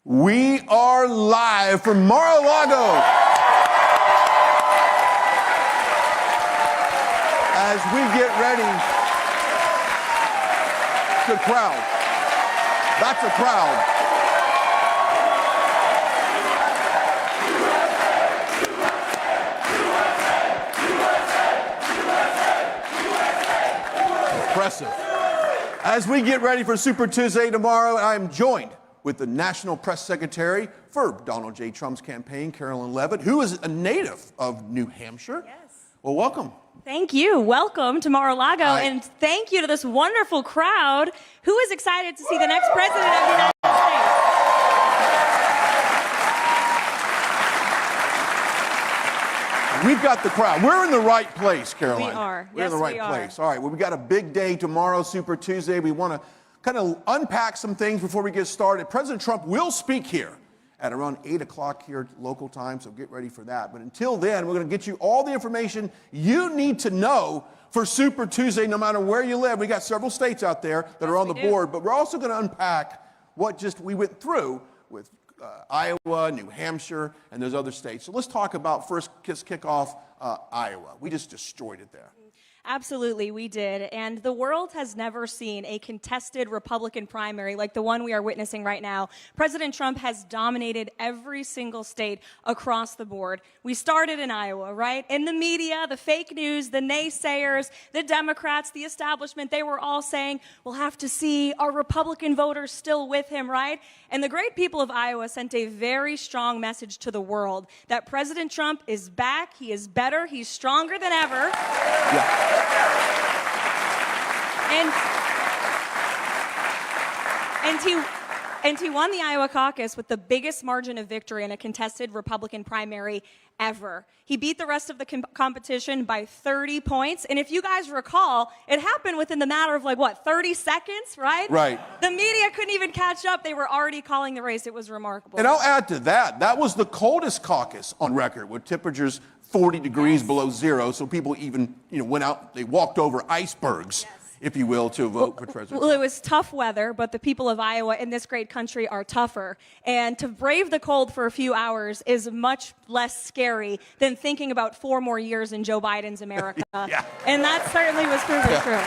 We are live from Mar-a-Lago. As we get ready to crowd. That's a crowd. Impressive. As we get ready for Super Tuesday tomorrow, I am joined with the National Press Secretary for Donald J. Trump's campaign, Carolyn Levitt, who is a native of New Hampshire. Yes. Well, welcome. Thank you. Welcome to Mar-a-Lago, and thank you to this wonderful crowd who is excited to see the next president of the United States. We've got the crowd. We're in the right place, Caroline. We are. We're in the right place. All right. Well, we've got a big day tomorrow, Super Tuesday. We want to kind of unpack some things before we get started. President Trump will speak here at around 8 o'clock here local time, so get ready for that. But until then, we're going to get you all the information you need to know for Super Tuesday, no matter where you live. We got several states out there that are on the board, but we're also going to unpack what we went through with Iowa, New Hampshire, and those other states. So let's talk about first kick off Iowa. We just destroyed it there. Absolutely, we did. And the world has never seen a contested Republican primary like the one we are witnessing right now. President Trump has dominated every single state across the board. We started in Iowa, right? In the media, the fake news, the naysayers, the Democrats, the establishment, they were all saying, we'll have to see, are Republican voters still with him, right? And the great people of Iowa sent a very strong message to the world that President Trump is back, he is better, he's stronger than ever. Yeah. And he won the Iowa caucus with the biggest margin of victory in a contested Republican primary ever. He beat the rest of the competition by 30 points. And if you guys recall, it happened within the matter of 30 seconds, right? Right. The media couldn't even catch up. They were already calling the race. It was remarkable. And I'll add to that, that was the coldest caucus on record with temperatures 40 degrees below zero. So people even, went out, they walked over icebergs. If you will, to vote for President Trump. Well, it was tough weather, but the people of Iowa in this great country are tougher. And to brave the cold for a few hours is much less scary than thinking about 4 more years in Joe Biden's America. Yeah. And that certainly was proven true.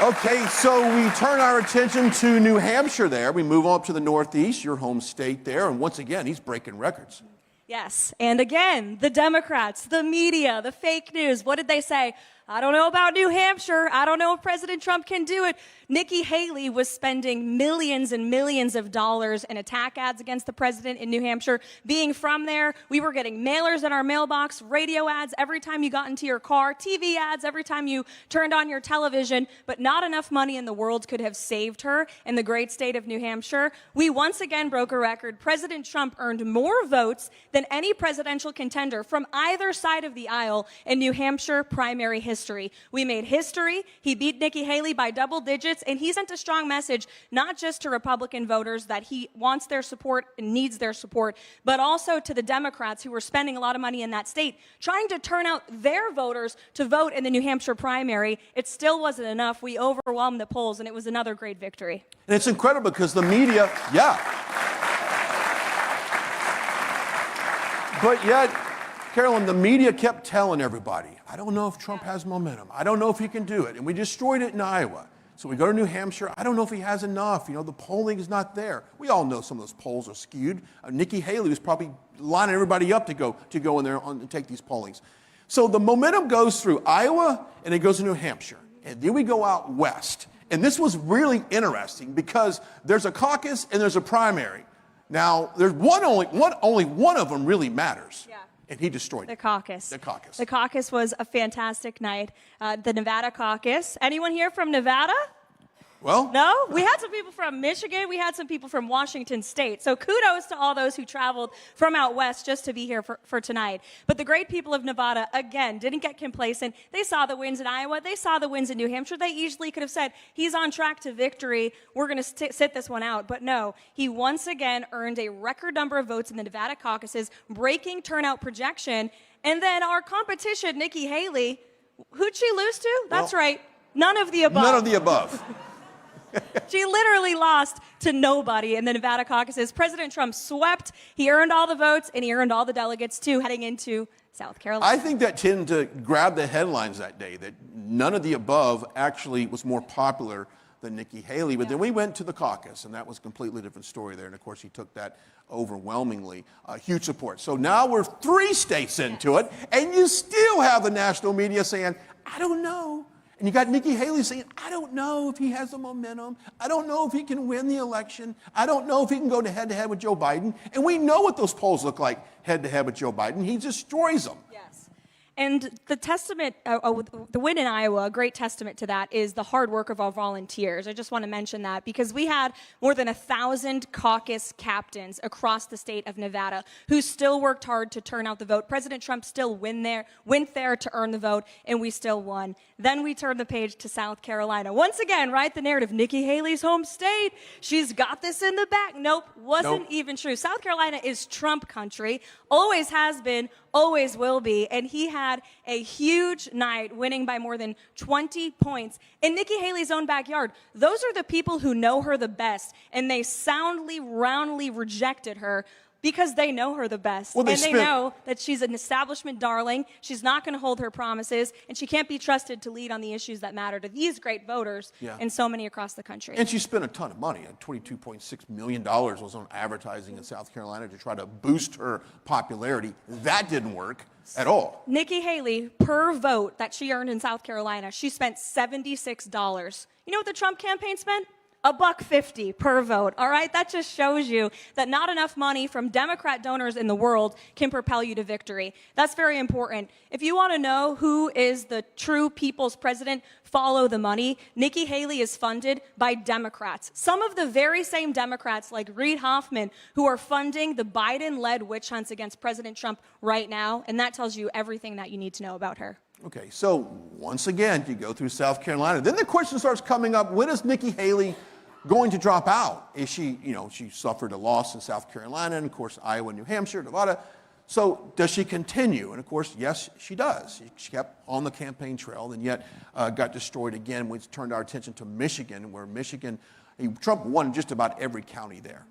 Okay, so we turn our attention to New Hampshire there. We move on to the Northeast, your home state there. And once again, he's breaking records. Yes, and again, the Democrats, the media, the fake news, what did they say? I don't know about New Hampshire. I don't know if President Trump can do it. Nikki Haley was spending millions and millions of dollars in attack ads against the president in New Hampshire. Being from there, we were getting mailers in our mailbox, radio ads every time you got into your car, TV ads every time you turned on your television, but not enough money in the world could have saved her in the great state of New Hampshire. We once again broke a record. President Trump earned more votes than any presidential contender from either side of the aisle in New Hampshire primary history. We made history. He beat Nikki Haley by double digits, and he sent a strong message, not just to Republican voters that he wants their support and needs their support, but also to the Democrats who were spending a lot of money in that state, trying to turn out their voters to vote in the New Hampshire primary. It still wasn't enough. We overwhelmed the polls, and it was another great victory. And it's incredible because the media, but yet, Carolyn, the media kept telling everybody, I don't know if Trump has momentum. I don't know if he can do it. And we destroyed it in Iowa. So we go to New Hampshire. I don't know if he has enough. The polling is not there. We all know some of those polls are skewed. Nikki Haley was probably lining everybody up to go in there and take these pollings. So the momentum goes through Iowa and it goes to New Hampshire. And then we go out west. And this was really interesting because there's a caucus and there's a primary. Now, there's only one of them really matters. Yeah. And he destroyed the caucus. The caucus. The caucus was a fantastic night. The Nevada caucus. Anyone here from Nevada? Well, no? We had some people from Michigan. We had some people from Washington State. So kudos to all those who traveled from out west just to be here for tonight. But the great people of Nevada, again, didn't get complacent. They saw the wins in Iowa. They saw the wins in New Hampshire. They easily could have said, he's on track to victory. We're going to sit this one out. But no, he once again earned a record number of votes in the Nevada caucuses, breaking turnout projection. And then our competition, Nikki Haley, who'd she lose to? That's right. None of the above. None of the above. She literally lost to nobody in the Nevada caucuses. President Trump swept. He earned all the votes, and he earned all the delegates, too, heading into South Carolina. I think that tended to grab the headlines that day, that none of the above actually was more popular than Nikki Haley. But then we went to the caucus, and that was a completely different story there. And, of course, he took that overwhelmingly. Huge support. So now we're 3 states into it, and you still have the national media saying, I don't know. And you got Nikki Haley saying, I don't know if he has the momentum. I don't know if he can win the election. I don't know if he can go head-to-head with Joe Biden. And we know what those polls look like head-to-head with Joe Biden. He destroys them. Yes. And the testament, the win in Iowa, a great testament to that is the hard work of our volunteers. I just want to mention that because we had more than 1,000 caucus captains across the state of Nevada who still worked hard to turn out the vote. President Trump still went there to earn the vote, and we still won. Then we turned the page to South Carolina. Once again, right, the narrative, Nikki Haley's home state, she's got this in the back. Nope, wasn't even true. South Carolina is Trump country, always has been, always will be, and he had a huge night, winning by more than 20 points in Nikki Haley's own backyard. Those are the people who know her the best, and they soundly, roundly rejected her because they know her the best. Well, they know that she's an establishment darling, she's not going to hold her promises, and she can't be trusted to lead on the issues that matter to these great voters and so many across the country. And she spent a ton of money. $22.6 million was on advertising in South Carolina to try to boost her popularity. That didn't work at all. Nikki Haley, per vote that she earned in South Carolina, she spent $76. You know what the Trump campaign spent? $1.50 per vote, all right? That just shows you that not enough money from Democrat donors in the world can propel you to victory. That's very important. If you want to know who is the true people's president, follow the money. Nikki Haley is funded by Democrats. Some of the very same Democrats like Reid Hoffman who are funding the Biden-led witch hunts against President Trump right now, and that tells you everything that you need to know about her. Okay, so once again, you go through South Carolina. Then the question starts coming up, when is Nikki Haley going to drop out? Is she, she suffered a loss in South Carolina, and of course, Iowa, New Hampshire, Nevada. So does she continue? And of course, yes, she does. She kept on the campaign trail and yet got destroyed again. We turned our attention to Michigan, where Trump won just about every county there.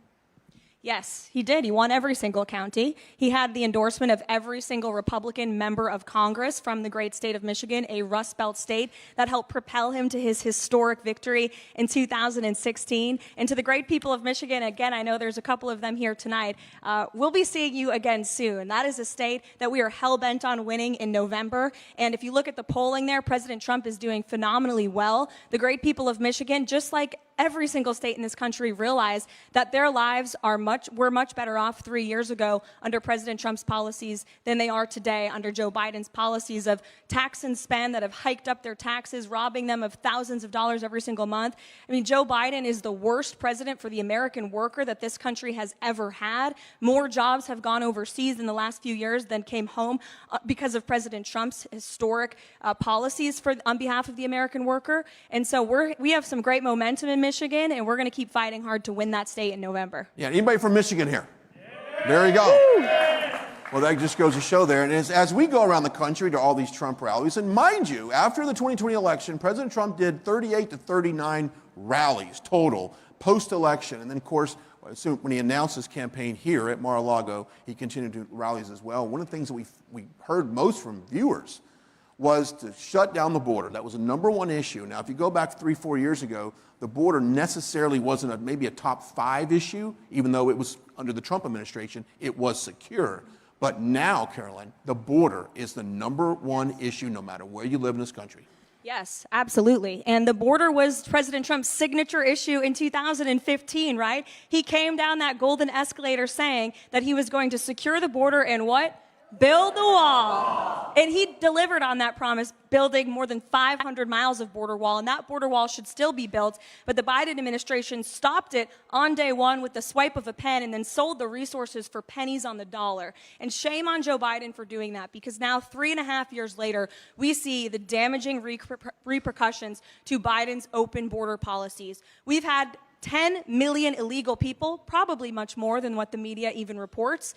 Yes, he did. He won every single county. He had the endorsement of every single Republican member of Congress from the great state of Michigan, a Rust Belt state that helped propel him to his historic victory in 2016. And to the great people of Michigan, again, I know there's a couple of them here tonight, we'll be seeing you again soon. That is a state that we are hell-bent on winning in November. And if you look at the polling there, President Trump is doing phenomenally well. The great people of Michigan, just like every single state in this country, realize that their lives were much better off 3 years ago under President Trump's policies than they are today under Joe Biden's policies of tax and spend that have hiked up their taxes, robbing them of thousands of dollars every single month. I mean, Joe Biden is the worst president for the American worker that this country has ever had. More jobs have gone overseas in the last few years than came home because of President Trump's historic policies on behalf of the American worker. And so we have some great momentum in Michigan, and we're going to keep fighting hard to win that state in November. Yeah, anybody from Michigan here? Yeah. There you go. Well, that just goes to show there. And as we go around the country to all these Trump rallies, and mind you, after the 2020 election, President Trump did 38 to 39 rallies total post-election. And then, of course, when he announced his campaign here at Mar-a-Lago, he continued to do rallies as well. One of the things that we heard most from viewers was to shut down the border. That was the #1 issue. Now, if you go back 3-4 years ago, the border necessarily wasn't maybe a top 5 issue, even though it was under the Trump administration, it was secure. But now, Carolyn, the border is the #1 issue no matter where you live in this country. Yes, absolutely. And the border was President Trump's signature issue in 2015, right? He came down that golden escalator saying that he was going to secure the border and what? Build the wall. And he delivered on that promise, building more than 500 miles of border wall. And that border wall should still be built. But the Biden administration stopped it on day one with the swipe of a pen and then sold the resources for pennies on the dollar. And shame on Joe Biden for doing that, because now 3.5 years later, we see the damaging repercussions to Biden's open border policies. We've had 10 million illegal people, probably much more than what the media even reports,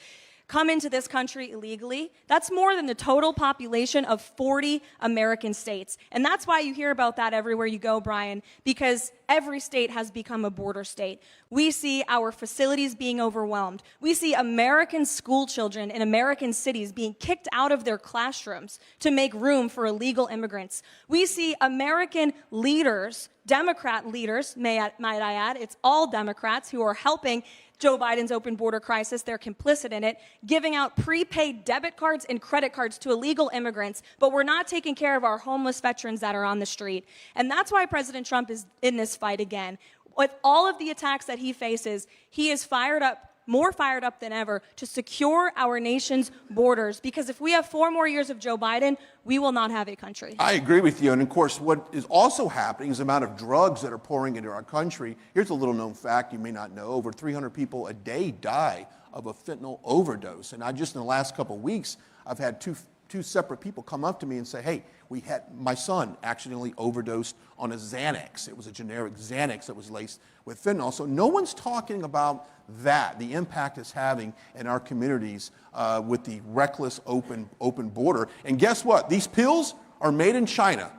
come into this country illegally. That's more than the total population of 40 American states. And that's why you hear about that everywhere you go, Brian, because every state has become a border state. We see our facilities being overwhelmed. We see American school children in American cities being kicked out of their classrooms to make room for illegal immigrants. We see American leaders, Democrat leaders, might I add, it's all Democrats who are helping Joe Biden's open border crisis, they're complicit in it, giving out prepaid debit cards and credit cards to illegal immigrants, but we're not taking care of our homeless veterans that are on the street. And that's why President Trump is in this fight again. With all of the attacks that he faces, he is more fired up than ever to secure our nation's borders, because if we have 4 more years of Joe Biden, we will not have a country. I agree with you. And of course, what is also happening is the amount of drugs that are pouring into our country. Here's a little known fact you may not know. Over 300 people a day die of a fentanyl overdose. And just in the last couple of weeks, I've had two separate people come up to me and say, hey, my son accidentally overdosed on a Xanax. It was a generic Xanax that was laced with fentanyl. So no one's talking about that, the impact it's having in our communities with the reckless open border. And guess what? These pills are made in China.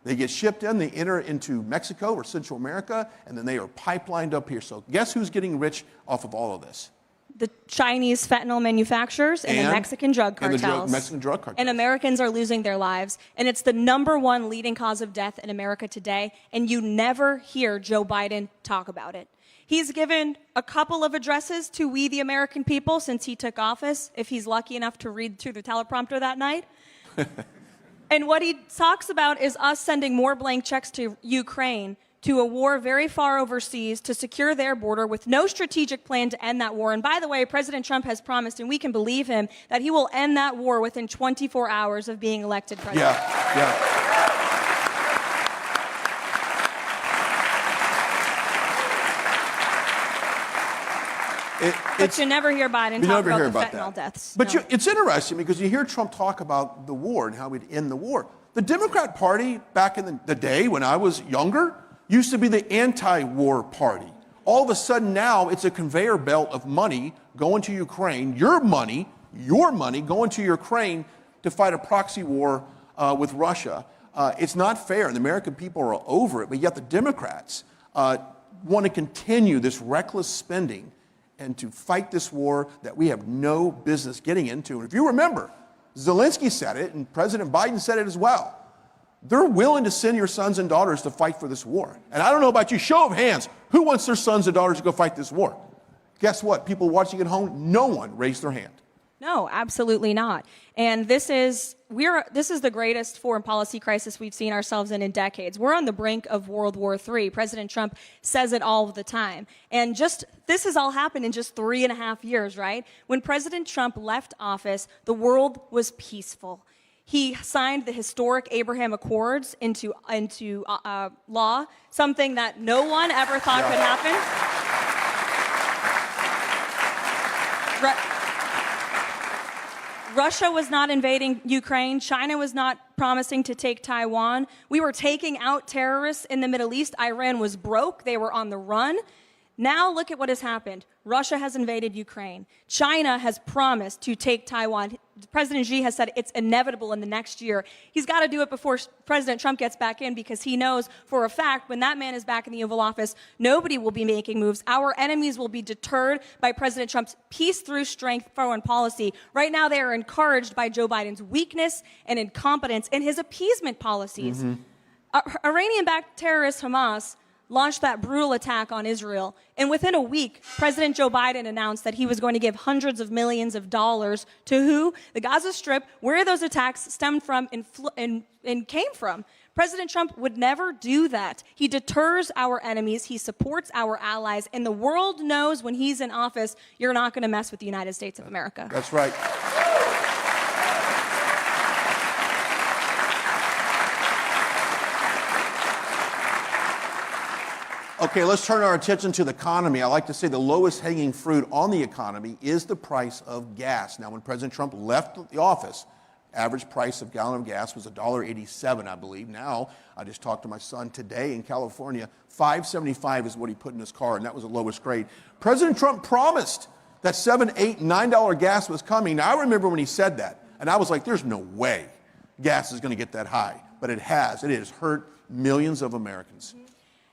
They get shipped in, they enter into Mexico or Central America, and then they are pipelined up here. So guess who's getting rich off of all of this? The Chinese fentanyl manufacturers and the Mexican drug cartels. Mexican drug cartels. And Americans are losing their lives. And it's the #1 leading cause of death in America today. And you never hear Joe Biden talk about it. He's given a couple of addresses to we, the American people, since he took office, if he's lucky enough to read through the teleprompter that night. And what he talks about is us sending more blank checks to Ukraine, to a war very far overseas to secure their border with no strategic plan to end that war. And by the way, President Trump has promised, and we can believe him, that he will end that war within 24 hours of being elected president. Yeah. But you never hear Biden talk about the fentanyl deaths. But it's interesting because you hear Trump talk about the war and how we'd end the war. The Democrat Party, back in the day when I was younger, used to be the anti-war party. All of a sudden now it's a conveyor belt of money going to Ukraine, your money going to Ukraine to fight a proxy war with Russia. It's not fair, and the American people are over it, but yet the Democrats want to continue this reckless spending and to fight this war that we have no business getting into. And if you remember, Zelensky said it, and President Biden said it as well. They're willing to send your sons and daughters to fight for this war. And I don't know about you, show of hands, who wants their sons and daughters to go fight this war? Guess what? People watching at home, no one raised their hand. No, absolutely not. And this is the greatest foreign policy crisis we've seen ourselves in decades. We're on the brink of World War III. President Trump says it all the time. And this has all happened in just 3.5 years, right? When President Trump left office, the world was peaceful. He signed the historic Abraham Accords into law, something that no one ever thought could happen. Russia was not invading Ukraine. China was not promising to take Taiwan. We were taking out terrorists in the Middle East. Iran was broke. They were on the run. Now look at what has happened. Russia has invaded Ukraine. China has promised to take Taiwan. President Xi has said it's inevitable in the next year. He's got to do it before President Trump gets back in, because he knows for a fact when that man is back in the Oval Office, nobody will be making moves. Our enemies will be deterred by President Trump's peace through strength foreign policy. Right now, they are encouraged by Joe Biden's weakness and incompetence in his appeasement policies. Iranian-backed terrorist Hamas launched that brutal attack on Israel. And within a week, President Joe Biden announced that he was going to give hundreds of millions of dollars to who? The Gaza Strip, where those attacks stemmed from and came from. President Trump would never do that. He deters our enemies. He supports our allies. And the world knows when he's in office, you're not going to mess with the United States of America. That's right. Okay, let's turn our attention to the economy. I like to say the lowest hanging fruit on the economy is the price of gas. Now, when President Trump left the office, average price of gallon of gas was $1.87, I believe. Now, I just talked to my son today in California, $5.75 is what he put in his car, and that was the lowest grade. President Trump promised that $7, $8, $9 gas was coming. Now, I remember when he said that, and I was like, there's no way gas is going to get that high. But it has. It has hurt millions of Americans.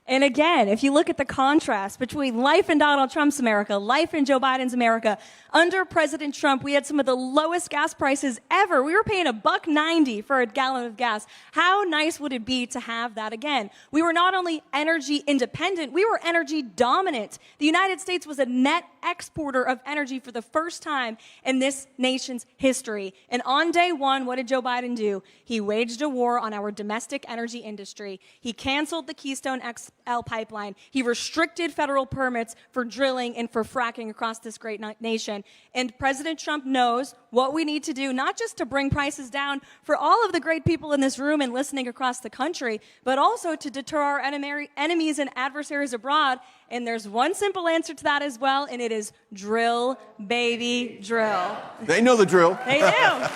And again, if you look at the contrast between life in Donald Trump's America, life in Joe Biden's America, under President Trump, we had some of the lowest gas prices ever. We were paying $1.90 for a gallon of gas. How nice would it be to have that again? We were not only energy independent, we were energy dominant. The United States was a net exporter of energy for the first time in this nation's history. And on day one, what did Joe Biden do? He waged a war on our domestic energy industry. He canceled the Keystone XL pipeline. He restricted federal permits for drilling and for fracking across this great nation. And President Trump knows what we need to do, not just to bring prices down for all of the great people in this room and listening across the country, but also to deter our enemies and adversaries abroad. And there's one simple answer to that as well, and it is drill, baby, drill. They know the drill. They do.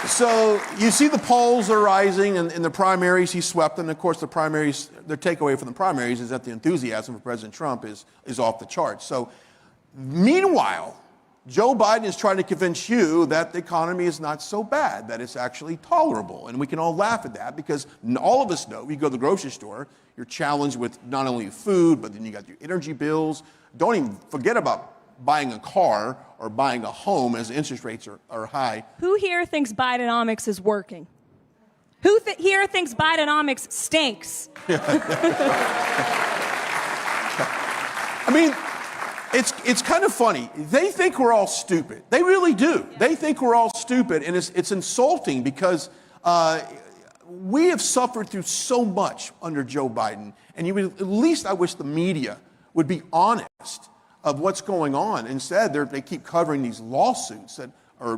So you see the polls are rising, and in the primaries he swept them. Of course, the primaries, their takeaway from the primaries is that the enthusiasm for President Trump is off the charts. So meanwhile, Joe Biden is trying to convince you that the economy is not so bad, that it's actually tolerable. And we can all laugh at that because all of us know, you go to the grocery store, you're challenged with not only food, but then you got your energy bills. Don't even forget about buying a car or buying a home as interest rates are high. Who here thinks Bidenomics is working? Who here thinks Bidenomics stinks? I mean, it's kind of funny. They think we're all stupid. They really do. They think we're all stupid, and it's insulting because we have suffered through so much under Joe Biden, and at least I wish the media would be honest of what's going on. Instead, they keep covering these lawsuits that are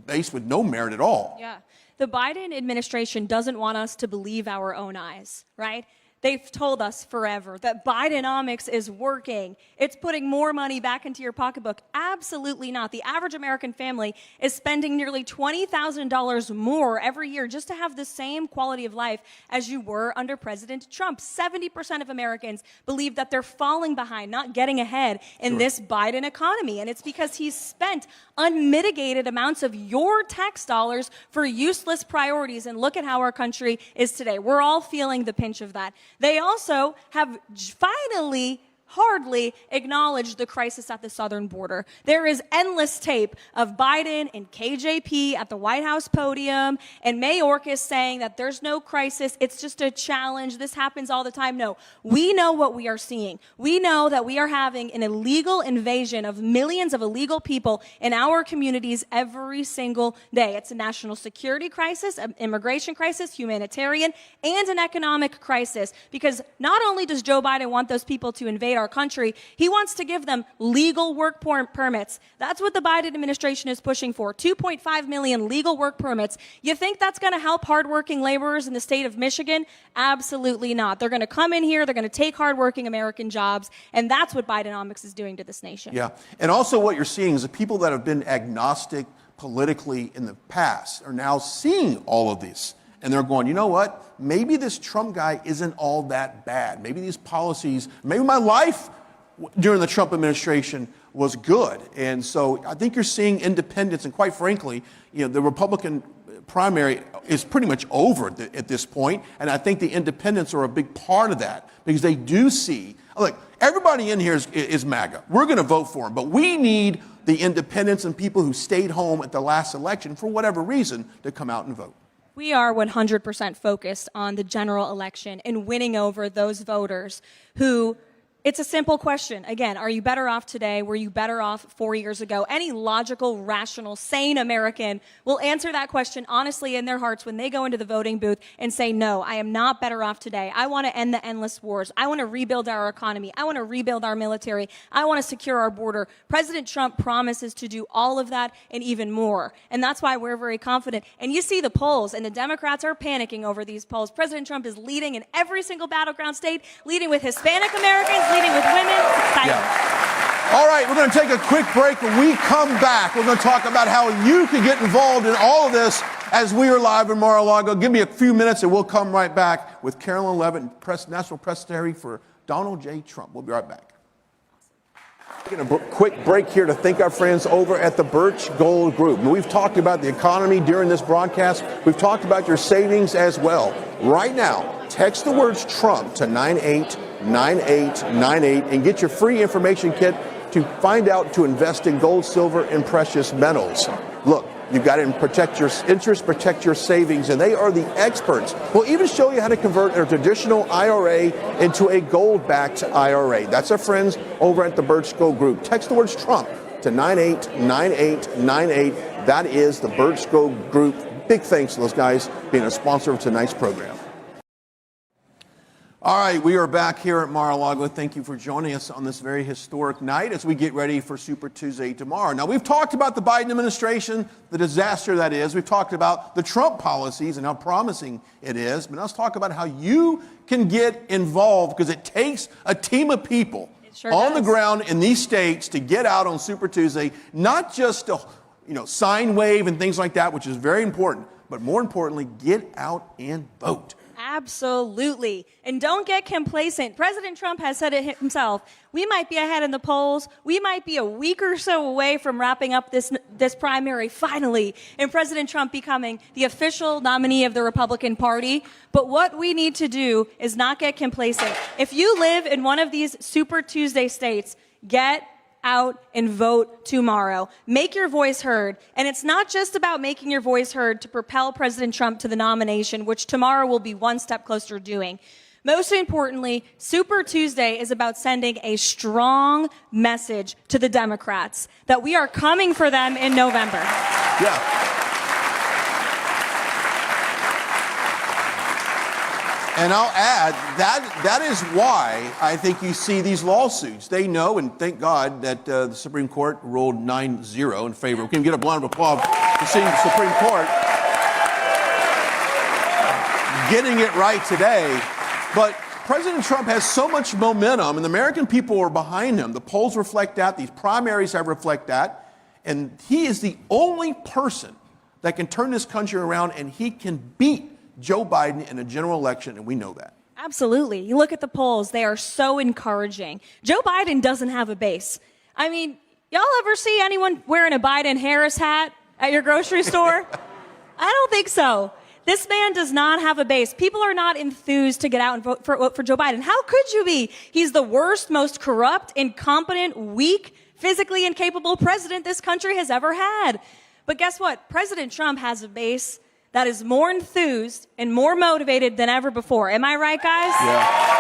based with no merit at all. Yeah. The Biden administration doesn't want us to believe our own eyes, right? They've told us forever that Bidenomics is working. It's putting more money back into your pocketbook. Absolutely not. The average American family is spending nearly $20,000 more every year just to have the same quality of life as you were under President Trump. 70% of Americans believe that they're falling behind, not getting ahead in this Biden economy. And it's because he's spent unmitigated amounts of your tax dollars for useless priorities. And look at how our country is today. We're all feeling the pinch of that. They also have finally hardly acknowledged the crisis at the southern border. There is endless tape of Biden and KJP at the White House podium and Mayorkas saying that there's no crisis, it's just a challenge, this happens all the time. No, we know what we are seeing. We know that we are having an illegal invasion of millions of illegal people in our communities every single day. It's a national security crisis, an immigration crisis, humanitarian, and an economic crisis. Because not only does Joe Biden want those people to invade our country, he wants to give them legal work permits. That's what the Biden administration is pushing for. 2.5 million legal work permits. You think that's going to help hardworking laborers in the state of Michigan? Absolutely not. They're going to come in here, they're going to take hardworking American jobs, and that's what Bidenomics is doing to this nation. Yeah, and also what you're seeing is the people that have been agnostic politically in the past are now seeing all of this. And they're going, you know what? Maybe this Trump guy isn't all that bad. Maybe these policies, maybe my life during the Trump administration was good. And so I think you're seeing independents, and quite frankly, the Republican primary is pretty much over at this point. And I think the independents are a big part of that because they do see, look, everybody in here is MAGA. We're going to vote for him, but we need the independents and people who stayed home at the last election for whatever reason to come out and vote. We are 100% focused on the general election and winning over those voters who, it's a simple question. Again, are you better off today? Were you better off 4 years ago? Any logical, rational, sane American will answer that question honestly in their hearts when they go into the voting booth and say, no, I am not better off today. I want to end the endless wars. I want to rebuild our economy. I want to rebuild our military. I want to secure our border. President Trump promises to do all of that and even more. And that's why we're very confident. And you see the polls, and the Democrats are panicking over these polls. President Trump is leading in every single battleground state, leading with Hispanic Americans, leading with women. Yeah. All right, we're going to take a quick break. When we come back, we're going to talk about how you can get involved in all of this as we are live in Mar-a-Lago. Give me a few minutes and we'll come right back with Carolyn Levitt, National Press Secretary for Donald J. Trump. We'll be right back. Taking a quick break here to thank our friends over at the Birch Gold Group. We've talked about the economy during this broadcast. We've talked about your savings as well. Right now, text the words Trump to 989898 and get your free information kit to find out to invest in gold, silver, and precious metals. Look, you've got to protect your interest, protect your savings, and they are the experts. We'll even show you how to convert a traditional IRA into a gold-backed IRA. That's our friends over at the Birch Gold Group. Text the words Trump to 989898. That is the Birch Gold Group. Big thanks to those guys being a sponsor of tonight's program. All right, we are back here at Mar-a-Lago. Thank you for joining us on this very historic night as we get ready for Super Tuesday tomorrow. Now, we've talked about the Biden administration, the disaster that is. We've talked about the Trump policies and how promising it is. But let's talk about how you can get involved, because it takes a team of people on the ground in these states to get out on Super Tuesday, not just to, sign wave and things like that, which is very important, but more importantly, get out and vote. Absolutely. And don't get complacent. President Trump has said it himself. We might be ahead in the polls. We might be a week or so away from wrapping up this primary finally, and President Trump becoming the official nominee of the Republican Party. But what we need to do is not get complacent. If you live in one of these Super Tuesday states, get out and vote tomorrow. Make your voice heard. And it's not just about making your voice heard to propel President Trump to the nomination, which tomorrow will be one step closer to doing. Most importantly, Super Tuesday is about sending a strong message to the Democrats that we are coming for them in November. Yeah. And I'll add, that is why I think you see these lawsuits. They know, and thank God, that the Supreme Court ruled 9-0 in favor. We can get a round of applause for seeing the Supreme Court getting it right today. But President Trump has so much momentum, and the American people are behind him. The polls reflect that. These primaries have reflect that. And he is the only person that can turn this country around, and he can beat Joe Biden in a general election, and we know that. Absolutely. You look at the polls, they are so encouraging. Joe Biden doesn't have a base. I mean, y'all ever see anyone wearing a Biden-Harris hat at your grocery store? I don't think so. This man does not have a base. People are not enthused to get out and vote for Joe Biden. How could you be? He's the worst, most corrupt, incompetent, weak, physically incapable president this country has ever had. But guess what? President Trump has a base that is more enthused and more motivated than ever before. Am I right, guys? Yeah.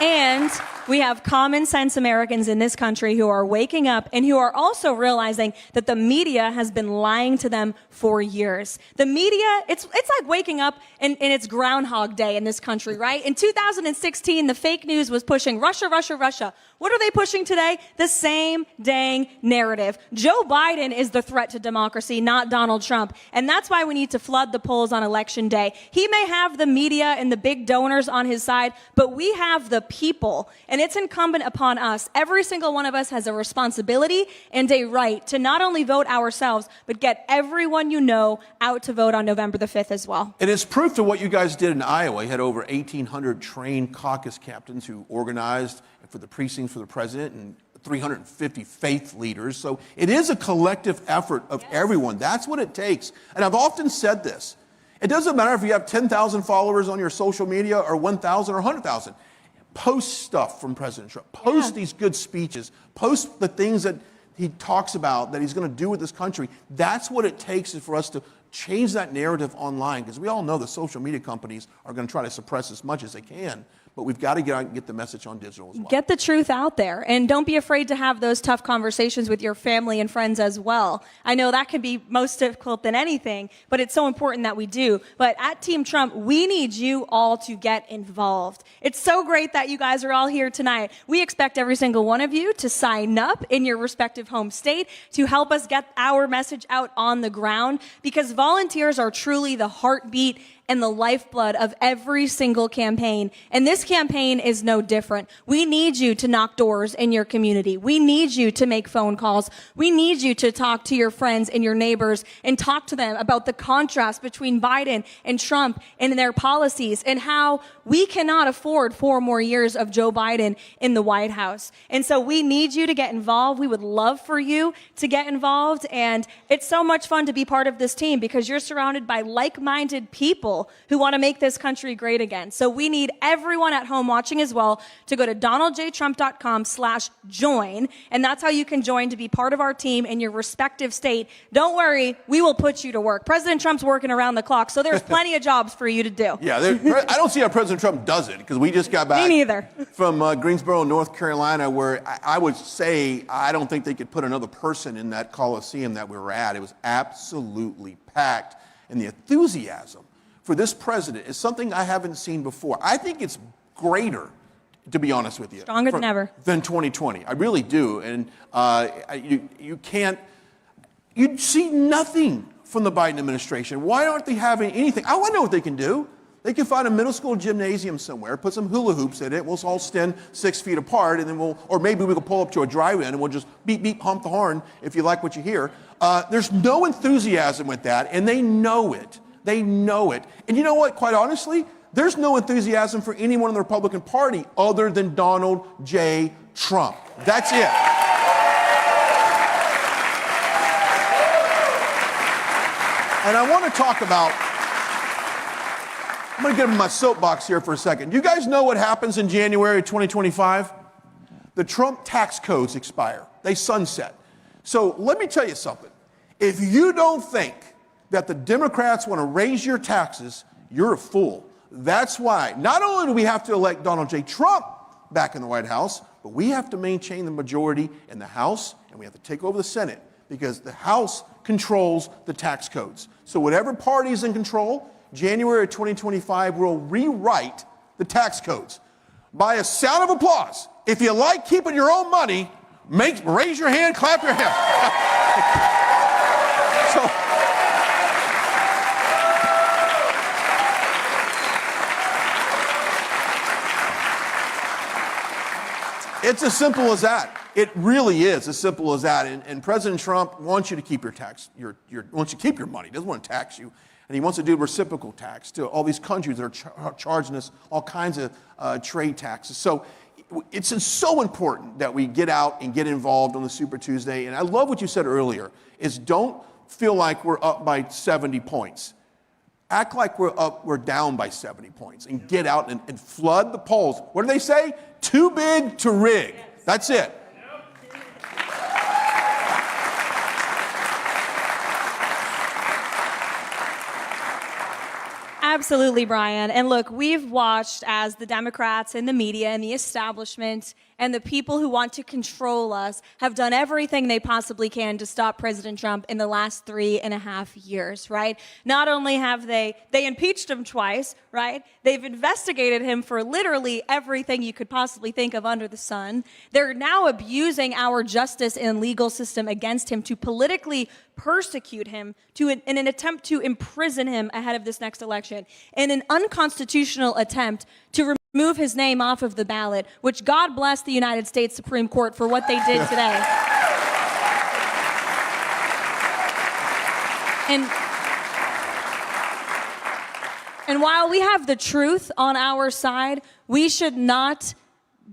And we have common sense Americans in this country who are waking up and who are also realizing that the media has been lying to them for years. The media, it's like waking up and it's Groundhog Day in this country, right? In 2016, the fake news was pushing Russia, Russia, Russia. What are they pushing today? The same dang narrative. Joe Biden is the threat to democracy, not Donald Trump. And that's why we need to flood the polls on Election Day. He may have the media and the big donors on his side, but we have the people. And it's incumbent upon us. Every single one of us has a responsibility and a right to not only vote ourselves, but get everyone you know out to vote on November the 5th as well. It is proof to what you guys did in Iowa. You had over 1,800 trained caucus captains who organized for the precincts for the president, and 350 faith leaders. So it is a collective effort of everyone. That's what it takes. And I've often said this. It doesn't matter if you have 10,000 followers on your social media or 1,000 or 100,000. Post stuff from President Trump. Post these good speeches. Post the things that he talks about that he's going to do with this country. That's what it takes for us to change that narrative online, because we all know the social media companies are going to try to suppress as much as they can. But we've got to get out and get the message on digital as well. Get the truth out there. And don't be afraid to have those tough conversations with your family and friends as well. I know that can be most difficult than anything, but it's so important that we do. But at Team Trump, we need you all to get involved. It's so great that you guys are all here tonight. We expect every single one of you to sign up in your respective home state to help us get our message out on the ground, because volunteers are truly the heartbeat and the lifeblood of every single campaign. And this campaign is no different. We need you to knock doors in your community. We need you to make phone calls. We need you to talk to your friends and your neighbors and talk to them about the contrast between Biden and Trump and their policies and how we cannot afford 4 more years of Joe Biden in the White House. And so we need you to get involved. We would love for you to get involved. And it's so much fun to be part of this team because you're surrounded by like-minded people who want to make this country great again. So we need everyone at home watching as well to go to donaldjtrump.com/join. And that's how you can join to be part of our team in your respective state. Don't worry, we will put you to work. President Trump's working around the clock, so there's plenty of jobs for you to do. Yeah, I don't see how President Trump does it because we just got back Me neither. from Greensboro, North Carolina, where I would say I don't think they could put another person in that Coliseum that we were at. It was absolutely packed. And the enthusiasm for this president is something I haven't seen before. I think it's greater, to be honest with you. Stronger than ever. Than 2020. I really do. And you see nothing from the Biden administration. Why aren't they having anything? I want to know what they can do. They can find a middle school gymnasium somewhere, put some hula hoops in it, we'll all stand 6 feet apart, and then or maybe we can pull up to a drive-in and we'll just beep, beep, honk the horn if you like what you hear. There's no enthusiasm with that, and they know it. They know it. And you know what, quite honestly, there's no enthusiasm for anyone in the Republican Party other than Donald J. Trump. That's it. And I want to talk about, I'm going to get in my soapbox here for a second. You guys know what happens in January 2025? The Trump tax codes expire. They sunset. So let me tell you something. If you don't think that the Democrats want to raise your taxes, you're a fool. That's why not only do we have to elect Donald J. Trump back in the White House, but we have to maintain the majority in the House, and we have to take over the Senate because the House controls the tax codes. So whatever party is in control, January 2025 will rewrite the tax codes. By a sound of applause, if you like keeping your own money, raise your hand, clap your hands. So, it's as simple as that. It really is as simple as that. And President Trump wants you to keep wants you to keep your money. He doesn't want to tax you. And he wants to do reciprocal tax to all these countries that are charging us all kinds of trade taxes. So it's just so important that we get out and get involved on the Super Tuesday. And I love what you said earlier, is don't feel like we're up by 70 points. Act like we're down by 70 points and get out and flood the polls. What do they say? Too big to rig. That's it. Absolutely, Brian. And look, we've watched as the Democrats and the media and the establishment and the people who want to control us have done everything they possibly can to stop President Trump in the last 3.5 years, right? Not only have they impeached him twice, right? They've investigated him for literally everything you could possibly think of under the sun. They're now abusing our justice and legal system against him to politically persecute him in an attempt to imprison him ahead of this next election, in an unconstitutional attempt to remove his name off of the ballot, which God bless the United States Supreme Court for what they did today. And while we have the truth on our side, we should not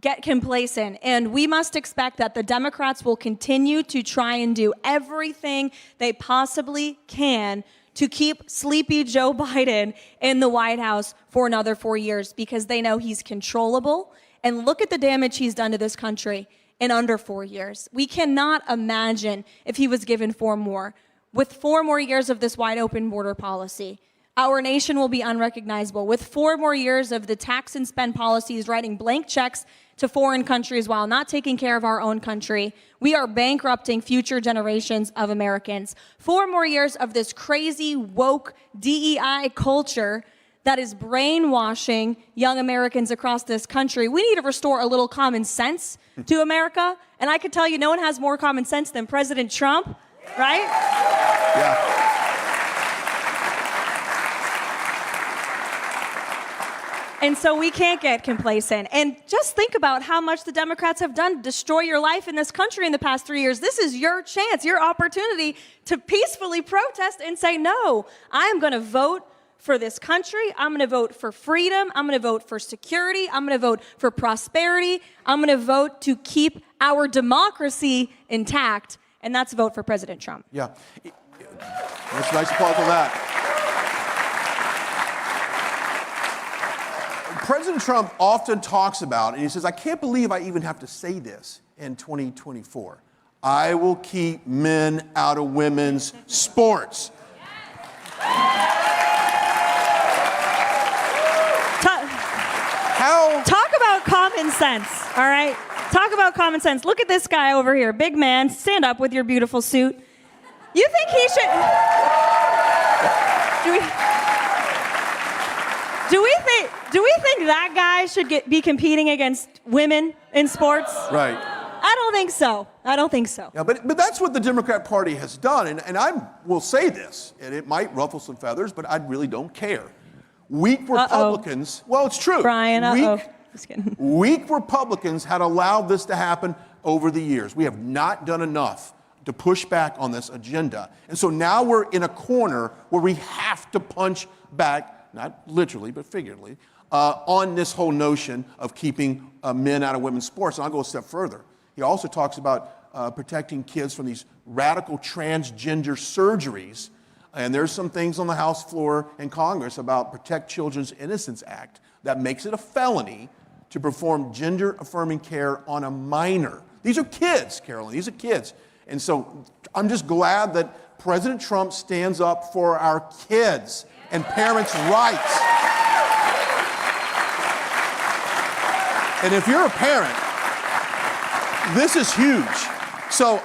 get complacent, and we must expect that the Democrats will continue to try and do everything they possibly can to keep sleepy Joe Biden in the White House for another 4 years because they know he's controllable. And look at the damage he's done to this country in under 4 years. We cannot imagine if he was given 4 more. With 4 more years of this wide open border policy, our nation will be unrecognizable. With 4 more years of the tax and spend policies writing blank checks to foreign countries while not taking care of our own country, we are bankrupting future generations of Americans. 4 more years of this crazy, woke DEI culture that is brainwashing young Americans across this country. We need to restore a little common sense to America. And I can tell you, no one has more common sense than President Trump, right? Yeah. And so we can't get complacent. And just think about how much the Democrats have done to destroy your life in this country in the past 3 years. This is your chance, your opportunity to peacefully protest and say, no, I'm going to vote for this country. I'm going to vote for freedom. I'm going to vote for security. I'm going to vote for prosperity. I'm going to vote to keep our democracy intact. And that's a vote for President Trump. Yeah. That's a nice applause for that. President Trump often talks about, and he says, I can't believe I even have to say this in 2024. I will keep men out of women's sports. Talk about common sense, all right? Talk about common sense. Look at this guy over here, big man. Stand up with your beautiful suit. You think he should... Do we think that guy should be competing against women in sports? Right. I don't think so. I don't think so. Yeah, but that's what the Democrat Party has done, and I will say this, and it might ruffle some feathers, but I really don't care. Weak Republicans, well, it's true. Brian, Just kidding. Weak Republicans had allowed this to happen over the years. We have not done enough to push back on this agenda. And so now we're in a corner where we have to punch back, not literally, but figuratively, on this whole notion of keeping men out of women's sports. And I'll go a step further. He also talks about protecting kids from these radical transgender surgeries. And there's some things on the House floor in Congress about Protect Children's Innocence Act that makes it a felony to perform gender-affirming care on a minor. These are kids, Carolyn. These are kids. And so I'm just glad that President Trump stands up for our kids and parents' rights. And if you're a parent, this is huge. So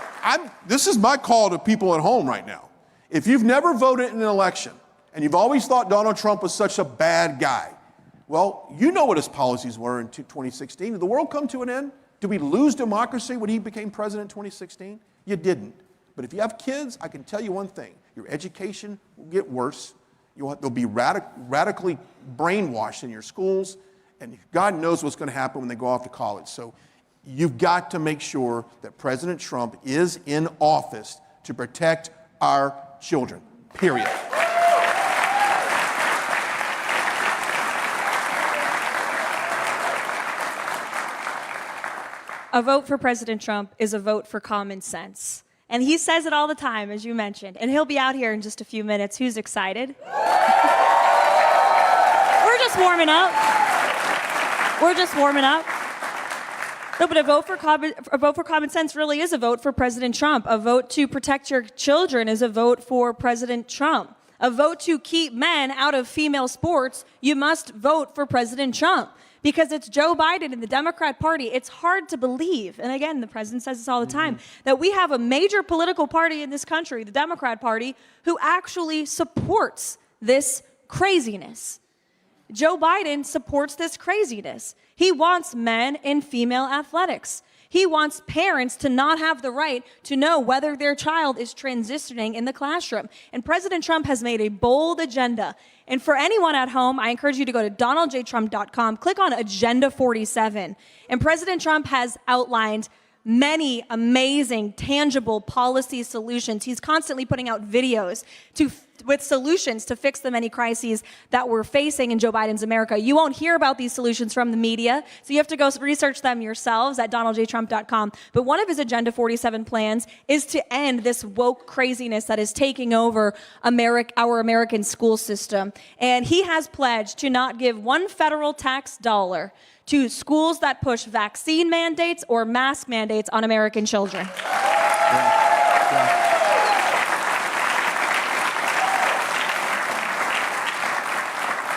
this is my call to people at home right now. If you've never voted in an election and you've always thought Donald Trump was such a bad guy, well, you know what his policies were in 2016. Did the world come to an end? Did we lose democracy when he became president in 2016? You didn't. But if you have kids, I can tell you one thing. Your education will get worse. They'll be radically brainwashed in your schools. And God knows what's going to happen when they go off to college. So you've got to make sure that President Trump is in office to protect our children, period. A vote for President Trump is a vote for common sense. And he says it all the time, as you mentioned. And he'll be out here in just a few minutes. Who's excited? We're just warming up. We're just warming up. No, but a vote for common sense really is a vote for President Trump. A vote to protect your children is a vote for President Trump. A vote to keep men out of female sports, you must vote for President Trump. Because it's Joe Biden and the Democrat Party. It's hard to believe, and again, the president says this all the time, that we have a major political party in this country, the Democrat Party, who actually supports this craziness. Joe Biden supports this craziness. He wants men in female athletics. He wants parents to not have the right to know whether their child is transitioning in the classroom. And President Trump has made a bold agenda. And for anyone at home, I encourage you to go to donaldjtrump.com, click on Agenda 47. And President Trump has outlined many amazing, tangible policy solutions. He's constantly putting out videos with solutions to fix the many crises that we're facing in Joe Biden's America. You won't hear about these solutions from the media, so you have to go research them yourselves at donaldjtrump.com. But one of his Agenda 47 plans is to end this woke craziness that is taking over our American school system. And he has pledged to not give one federal tax dollar to schools that push vaccine mandates or mask mandates on American children.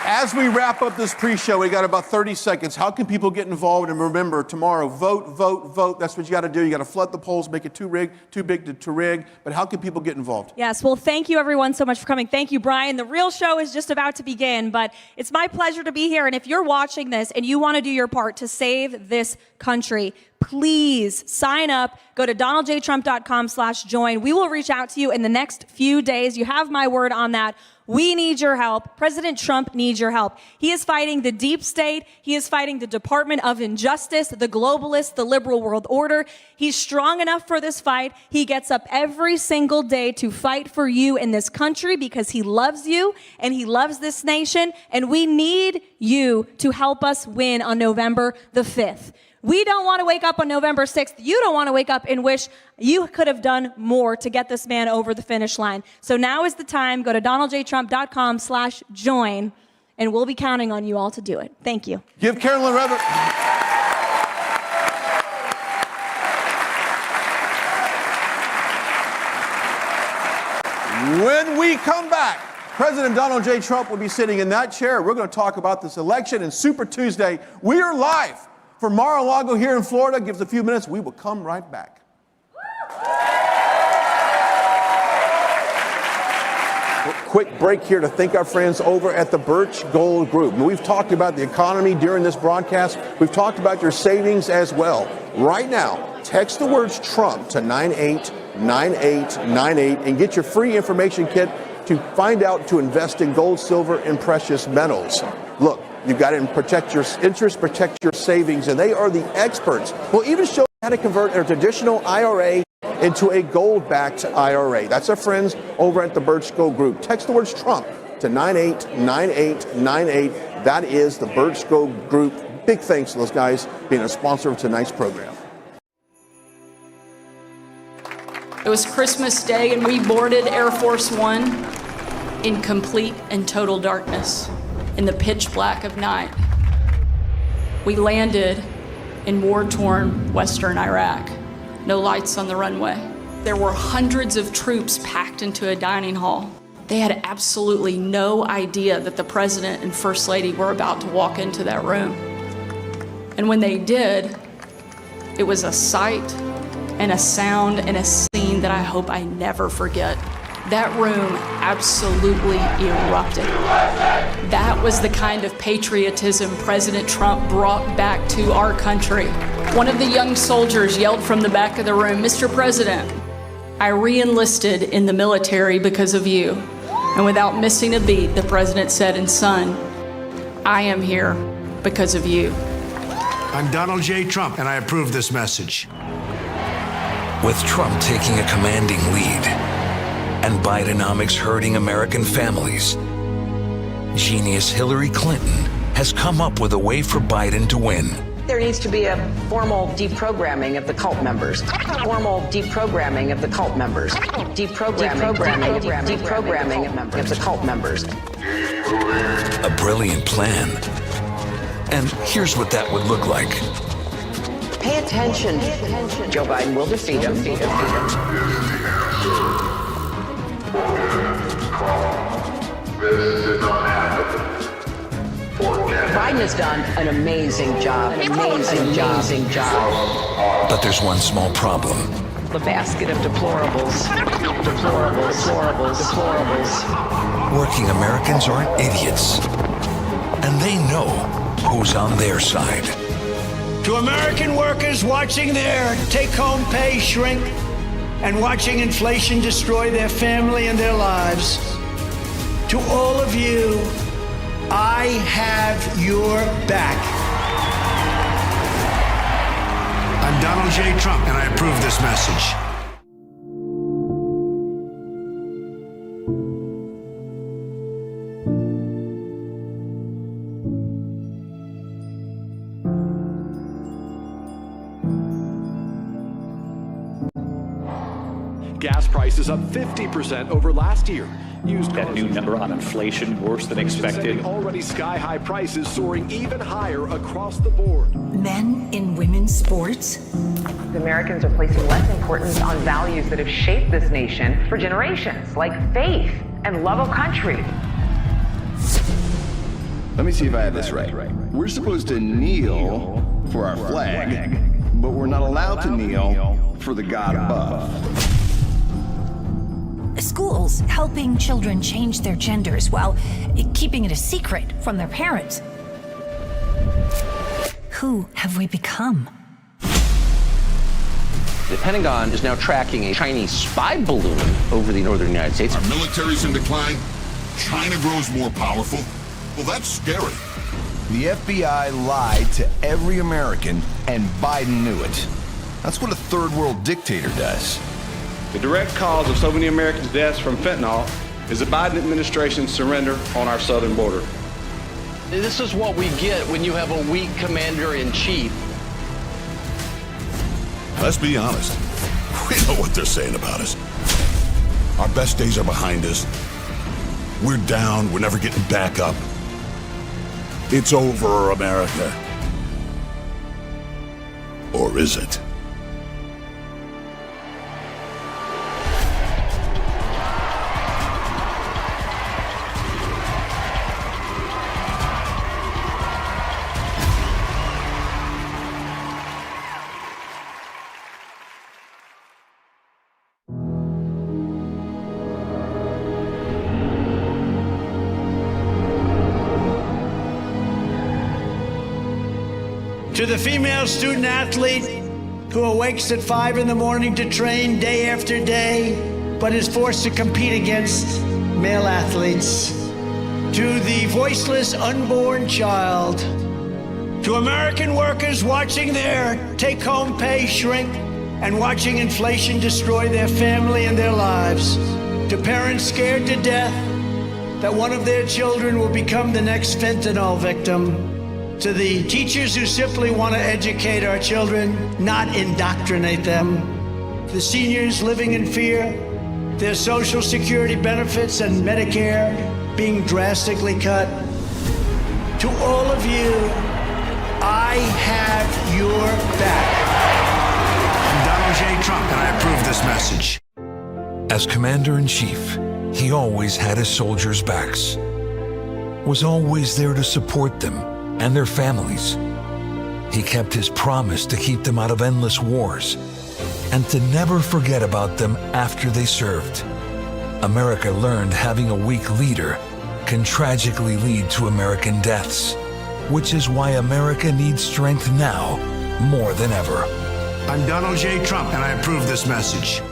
As we wrap up this pre-show, we got about 30 seconds. How can people get involved? And remember, tomorrow, vote, vote, vote. That's what you got to do. You got to flood the polls, make it too big to rig. But how can people get involved? Yes, well, thank you everyone so much for coming. Thank you, Brian. The real show is just about to begin, but it's my pleasure to be here. And if you're watching this and you want to do your part to save this country. Please sign up. Go to donaldjtrump.com/join. We will reach out to you in the next few days. You have my word on that. We need your help. President Trump needs your help. He is fighting the deep state. He is fighting the Department of Injustice, the globalists, the liberal world order. He's strong enough for this fight. He gets up every single day to fight for you in this country because he loves you and he loves this nation. And we need you to help us win on November the 5th. We don't want to wake up on November 6th. You don't want to wake up and wish you could have done more to get this man over the finish line. So now is the time. Go to donaldjtrump.com/join, and we'll be counting on you all to do it. Thank you. Give Carolyn Rever. When we come back, President Donald J. Trump will be sitting in that chair. We're going to talk about this election and Super Tuesday. We are live from Mar-a-Lago here in Florida. Give us a few minutes. We will come right back. Quick break here to thank our friends over at the Birch Gold Group. We've talked about the economy during this broadcast. We've talked about your savings as well. Right now, text the words Trump to 989898 and get your free information kit to find out to invest in gold, silver, and precious metals. Look, you've got to protect your interest, protect your savings, and they are the experts. We'll even show you how to convert a traditional IRA into a gold-backed IRA. That's our friends over at the Birch Gold Group. Text the words Trump to 989898. That is the Birch Gold Group. Big thanks to those guys being a sponsor of tonight's program. It was Christmas Day, and we boarded Air Force One in complete and total darkness, in the pitch black of night. We landed in war-torn western Iraq. No lights on the runway. There were hundreds of troops packed into a dining hall. They had absolutely no idea that the president and first lady were about to walk into that room. And when they did, it was a sight and a sound and a scene that I hope I never forget. That room absolutely erupted. That was the kind of patriotism President Trump brought back to our country. One of the young soldiers yelled from the back of the room, "Mr. President, I re-enlisted in the military because of you." And without missing a beat, the president said, "And son, I am here because of you." I'm Donald J. Trump, and I approve this message. With Trump taking a commanding lead and Bidenomics hurting American families, genius Hillary Clinton has come up with a way for Biden to win. There needs to be a formal deprogramming of the cult members. Formal deprogramming of the cult members. Deprogramming of the cult members. A brilliant plan. And here's what that would look like. Pay attention. Joe Biden will defeat him. Biden has done an amazing job. But there's one small problem. The basket of deplorables. Working Americans aren't idiots. And they know who's on their side. To American workers watching their take-home pay shrink and watching inflation destroy their family and their lives, to all of you, I have your back. I'm Donald J. Trump, and I approve this message. Gas prices up 50% over last year. Used that new number on inflation worse than expected. Already sky-high prices soaring even higher across the board. Men in women's sports? Americans are placing less importance on values that have shaped this nation for generations, like faith and love of country. Let me see if I have this right. We're supposed to kneel for our flag, but we're not allowed to kneel for the God above. Schools helping children change their genders while keeping it a secret from their parents. Who have we become? The Pentagon is now tracking a Chinese spy balloon over the northern United States. Our military's in decline. China grows more powerful. Well, that's scary. The FBI lied to every American, and Biden knew it. That's what a third world dictator does. The direct cause of so many Americans' deaths from fentanyl is the Biden administration's surrender on our southern border. This is what we get when you have a weak commander-in-chief. Let's be honest. We know what they're saying about us. Our best days are behind us. We're down. We're never getting back up. It's over, America. Or is it? To the female student athlete who awakes at 5 in the morning to train day after day, but is forced to compete against male athletes. To the voiceless unborn child. To American workers watching their take-home pay shrink and watching inflation destroy their family and their lives. To parents scared to death that one of their children will become the next fentanyl victim. To the teachers who simply want to educate our children, not indoctrinate them. The seniors living in fear, their Social Security benefits and Medicare being drastically cut. To all of you, I have your back. I'm Donald J. Trump, and I approve this message. As Commander-in-Chief, he always had his soldiers' backs, was always there to support them and their families. He kept his promise to keep them out of endless wars and to never forget about them after they served. America learned having a weak leader can tragically lead to American deaths, which is why America needs strength now more than ever. I'm Donald J. Trump, and I approve this message.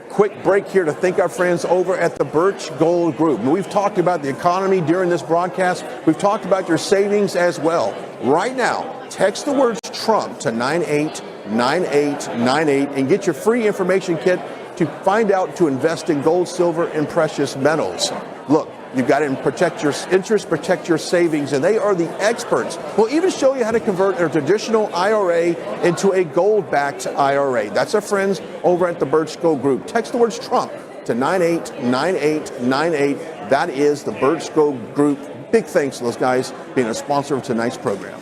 Quick break here to thank our friends over at the Birch Gold Group. We've talked about the economy during this broadcast. We've talked about your savings as well. Right now, text the words Trump to 989898 and get your free information kit to find out to invest in gold, silver, and precious metals. Look, you've got to protect your interest, protect your savings, and they are the experts. We'll even show you how to convert a traditional IRA into a gold-backed IRA. That's our friends over at the Birch Gold Group. Text the words Trump to 989898. That is the Birch Gold Group. Big thanks to those guys being a sponsor of tonight's program.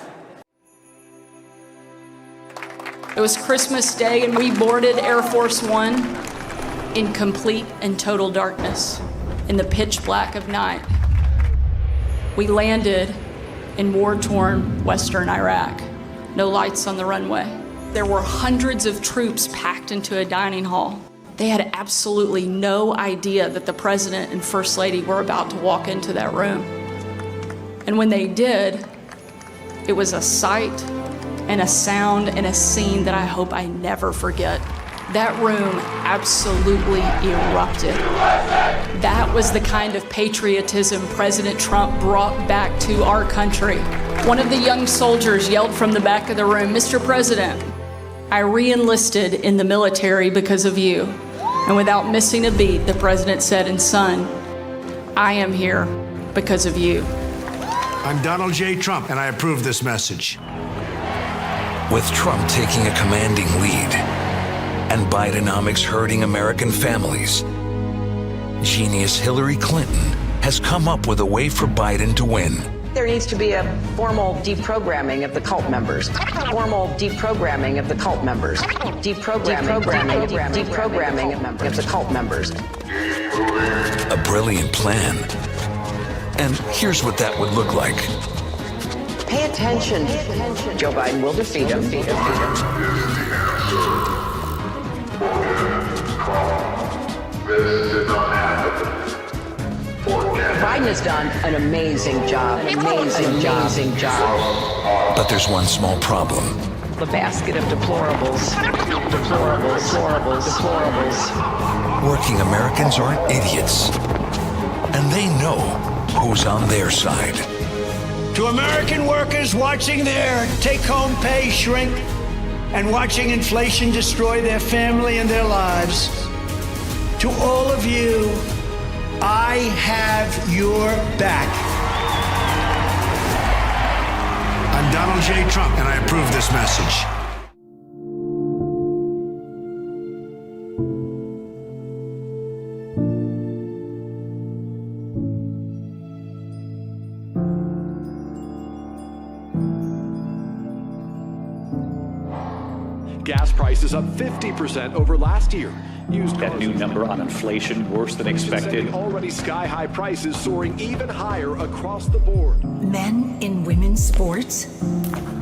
It was Christmas Day, and we boarded Air Force One in complete and total darkness, in the pitch black of night. We landed in war-torn western Iraq. No lights on the runway. There were hundreds of troops packed into a dining hall. They had absolutely no idea that the president and first lady were about to walk into that room. And when they did, it was a sight and a sound and a scene that I hope I never forget. That room absolutely erupted. That was the kind of patriotism President Trump brought back to our country. One of the young soldiers yelled from the back of the room, "Mr. President, I re-enlisted in the military because of you." And without missing a beat, the president said, "And son, I am here because of you." I'm Donald J. Trump, and I approve this message. With Trump taking a commanding lead and Bidenomics hurting American families, genius Hillary Clinton has come up with a way for Biden to win. There needs to be a formal deprogramming of the cult members. Formal deprogramming of the cult members. Deprogramming of the cult members. A brilliant plan. And here's what that would look like. Pay attention. Joe Biden will defeat him. Biden has done an amazing job. But there's one small problem. the basket of deplorables. Deplorables, deplorables, deplorables. Working Americans aren't idiots, and they know who's on their side. To American workers watching their take-home pay shrink and watching inflation destroy their family and their lives, to all of you, I have your back. I'm Donald J. Trump, and I approve this message. Gas prices up 50% over last year. Used That new number on inflation worse than expected. Already sky-high prices soaring even higher across the board. Men in women's sports?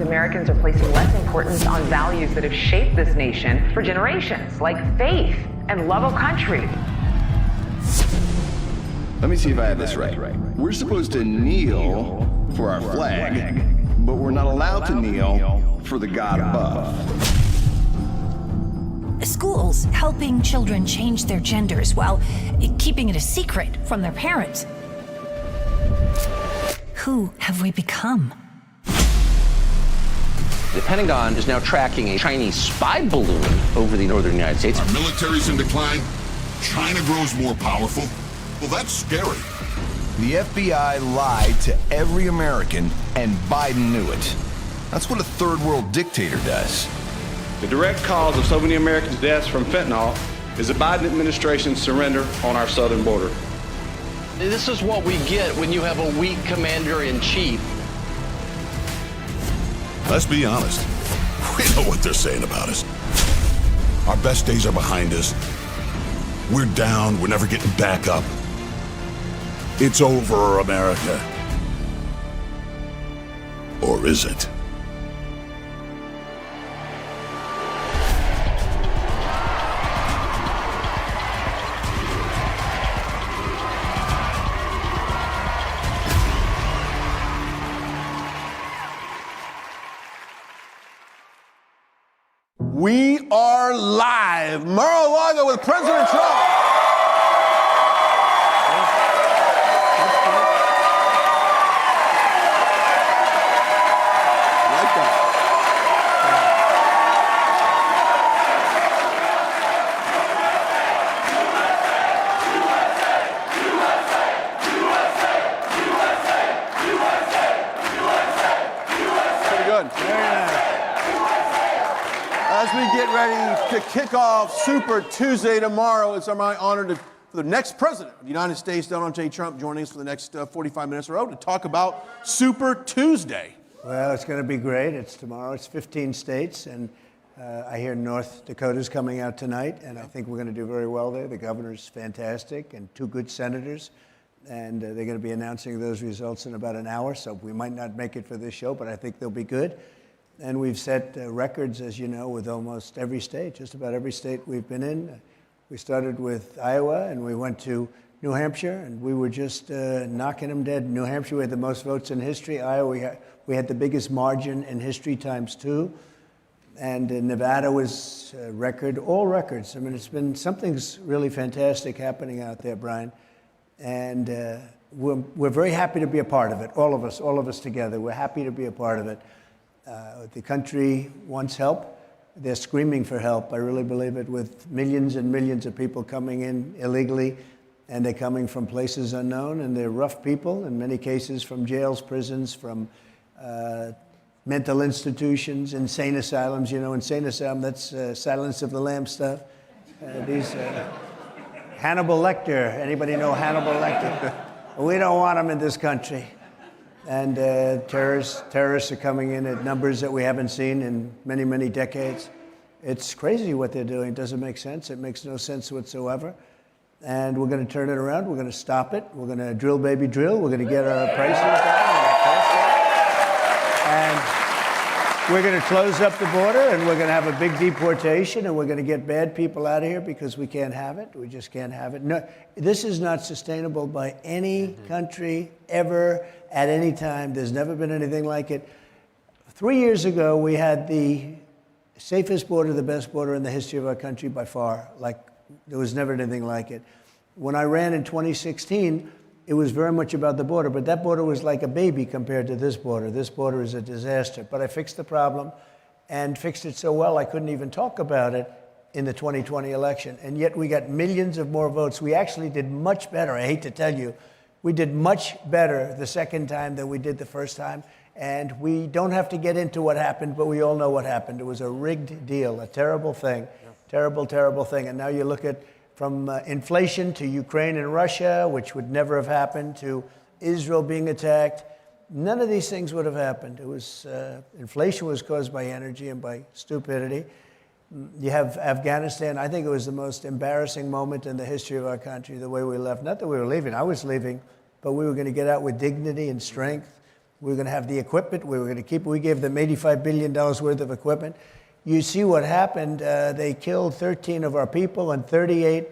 Americans are placing less importance on values that have shaped this nation for generations, like faith and love of country. Let me see if I have this right. We're supposed to kneel for our flag, but we're not allowed to kneel for the God above. Schools helping children change their genders while keeping it a secret from their parents. Who have we become? The Pentagon is now tracking a Chinese spy balloon over the northern United States. Our military's in decline. China grows more powerful. Well, that's scary. The FBI lied to every American, and Biden knew it. That's what a third world dictator does. The direct cause of so many Americans' deaths from fentanyl is the Biden administration's surrender on our southern border. This is what we get when you have a weak commander-in-chief. Let's be honest. We know what they're saying about us. Our best days are behind us. We're down. We're never getting back up. It's over, America. Or is it? We are live. Mar-a-Lago with President Trump. As we get ready to kick off Super Tuesday tomorrow, it's my honor for the next president of the United States, Donald J. Trump, joining us for the next 45 minutes or so to talk about Super Tuesday. Well, it's going to be great. It's tomorrow. It's 15 states, and I hear North Dakota's coming out tonight, and I think we're going to do very well there. The governor's fantastic, and 2 good senators, and they're going to be announcing those results in about an hour, so we might not make it for this show, but I think they'll be good. And we've set records, as you know, with almost every state, just about every state we've been in. We started with Iowa, and we went to New Hampshire, and we were just knocking them dead. New Hampshire, we had the most votes in history. Iowa, we had the biggest margin in history ×2. And Nevada was record, all records. I mean, it's been, something's really fantastic happening out there, Brian. And we're very happy to be a part of it, all of us together. We're happy to be a part of it. The country wants help. They're screaming for help. I really believe it, with millions and millions of people coming in illegally, and they're coming from places unknown, and they're rough people, in many cases from jails, prisons, from mental institutions, insane asylums. You know, insane asylum, that's Silence of the Lambs stuff. Hannibal Lecter. Anybody know Hannibal Lecter? We don't want them in this country. And terrorists are coming in at numbers that we haven't seen in many, many decades. It's crazy what they're doing. It doesn't make sense. It makes no sense whatsoever. And we're going to turn it around. We're going to stop it. We're going to drill, baby, drill. We're going to get our prices down. And we're going to close up the border, and we're going to have a big deportation, and we're going to get bad people out of here because we can't have it. We just can't have it. No, this is not sustainable by any country ever, at any time. There's never been anything like it. 3 years ago, we had the Safest border, the best border in the history of our country by far. Like, there was never anything like it. When I ran in 2016, it was very much about the border, but that border was like a baby compared to this border. This border is a disaster. But I fixed the problem and fixed it so well I couldn't even talk about it in the 2020 election. And yet we got millions of more votes. We actually did much better. I hate to tell you, we did much better the second time than we did the first time. And we don't have to get into what happened, but we all know what happened. It was a rigged deal, a terrible thing, terrible, terrible thing. And now you look at from inflation to Ukraine and Russia, which would never have happened, to Israel being attacked. None of these things would have happened. It was inflation was caused by energy and by stupidity. You have Afghanistan. I think it was the most embarrassing moment in the history of our country, the way we left. Not that we were leaving. I was leaving, but we were going to get out with dignity and strength. We were going to have the equipment. We were going to keep it. We gave them $85 billion worth of equipment. You see what happened. They killed 13 of our people, and 38,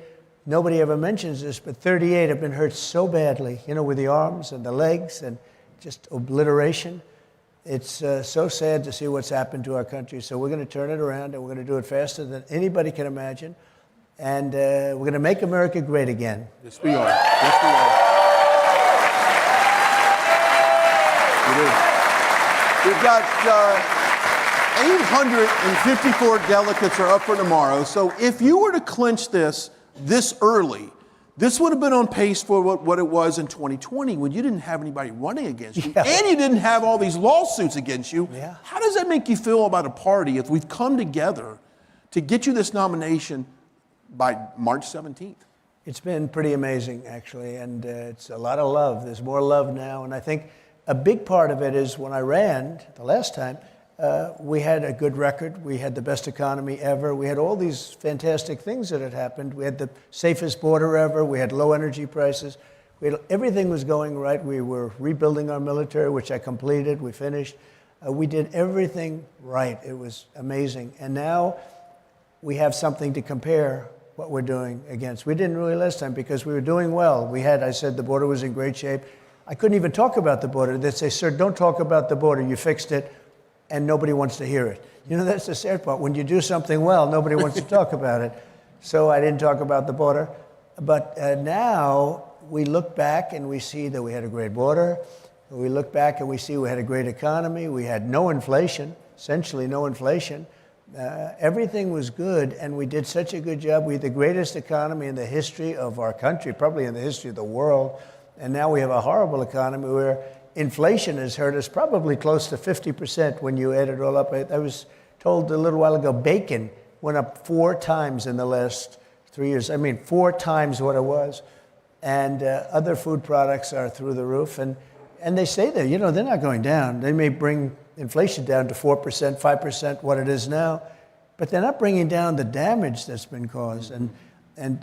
nobody ever mentions this, but 38 have been hurt so badly, you know, with the arms and the legs and just obliteration. It's so sad to see what's happened to our country. So we're going to turn it around, and we're going to do it faster than anybody can imagine. And we're going to make America great again. Yes, we are. Yes, we are. We've got 854 delegates are up for tomorrow. So if you were to clinch this early, this would have been on pace for what it was in 2020 when you didn't have anybody running against you, and you didn't have all these lawsuits against you. Yeah. How does that make you feel about a party if we've come together to get you this nomination by March 17th? It's been pretty amazing, actually, and it's a lot of love. There's more love now, and I think a big part of it is when I ran the last time, we had a good record. We had the best economy ever. We had all these fantastic things that had happened. We had the safest border ever. We had low energy prices. Everything was going right. We were rebuilding our military, which I completed. We finished. We did everything right. It was amazing. And now we have something to compare what we're doing against. We didn't really last time because we were doing well. I said the border was in great shape. I couldn't even talk about the border. They'd say, sir, don't talk about the border. You fixed it, and nobody wants to hear it. You know, that's the sad part. When you do something well, nobody wants to talk about it. So I didn't talk about the border. But now we look back and we see that we had a great border. We look back and we see we had a great economy. We had no inflation, essentially no inflation. Everything was good, and we did such a good job. We had the greatest economy in the history of our country, probably in the history of the world. And now we have a horrible economy where inflation has hurt us probably close to 50% when you add it all up. I was told a little while ago, bacon went up 4 times in the last 3 years. I mean, 4 times what it was. And other food products are through the roof. And they say that, you know, they're not going down. They may bring inflation down to 4%, 5%, what it is now. But they're not bringing down the damage that's been caused. And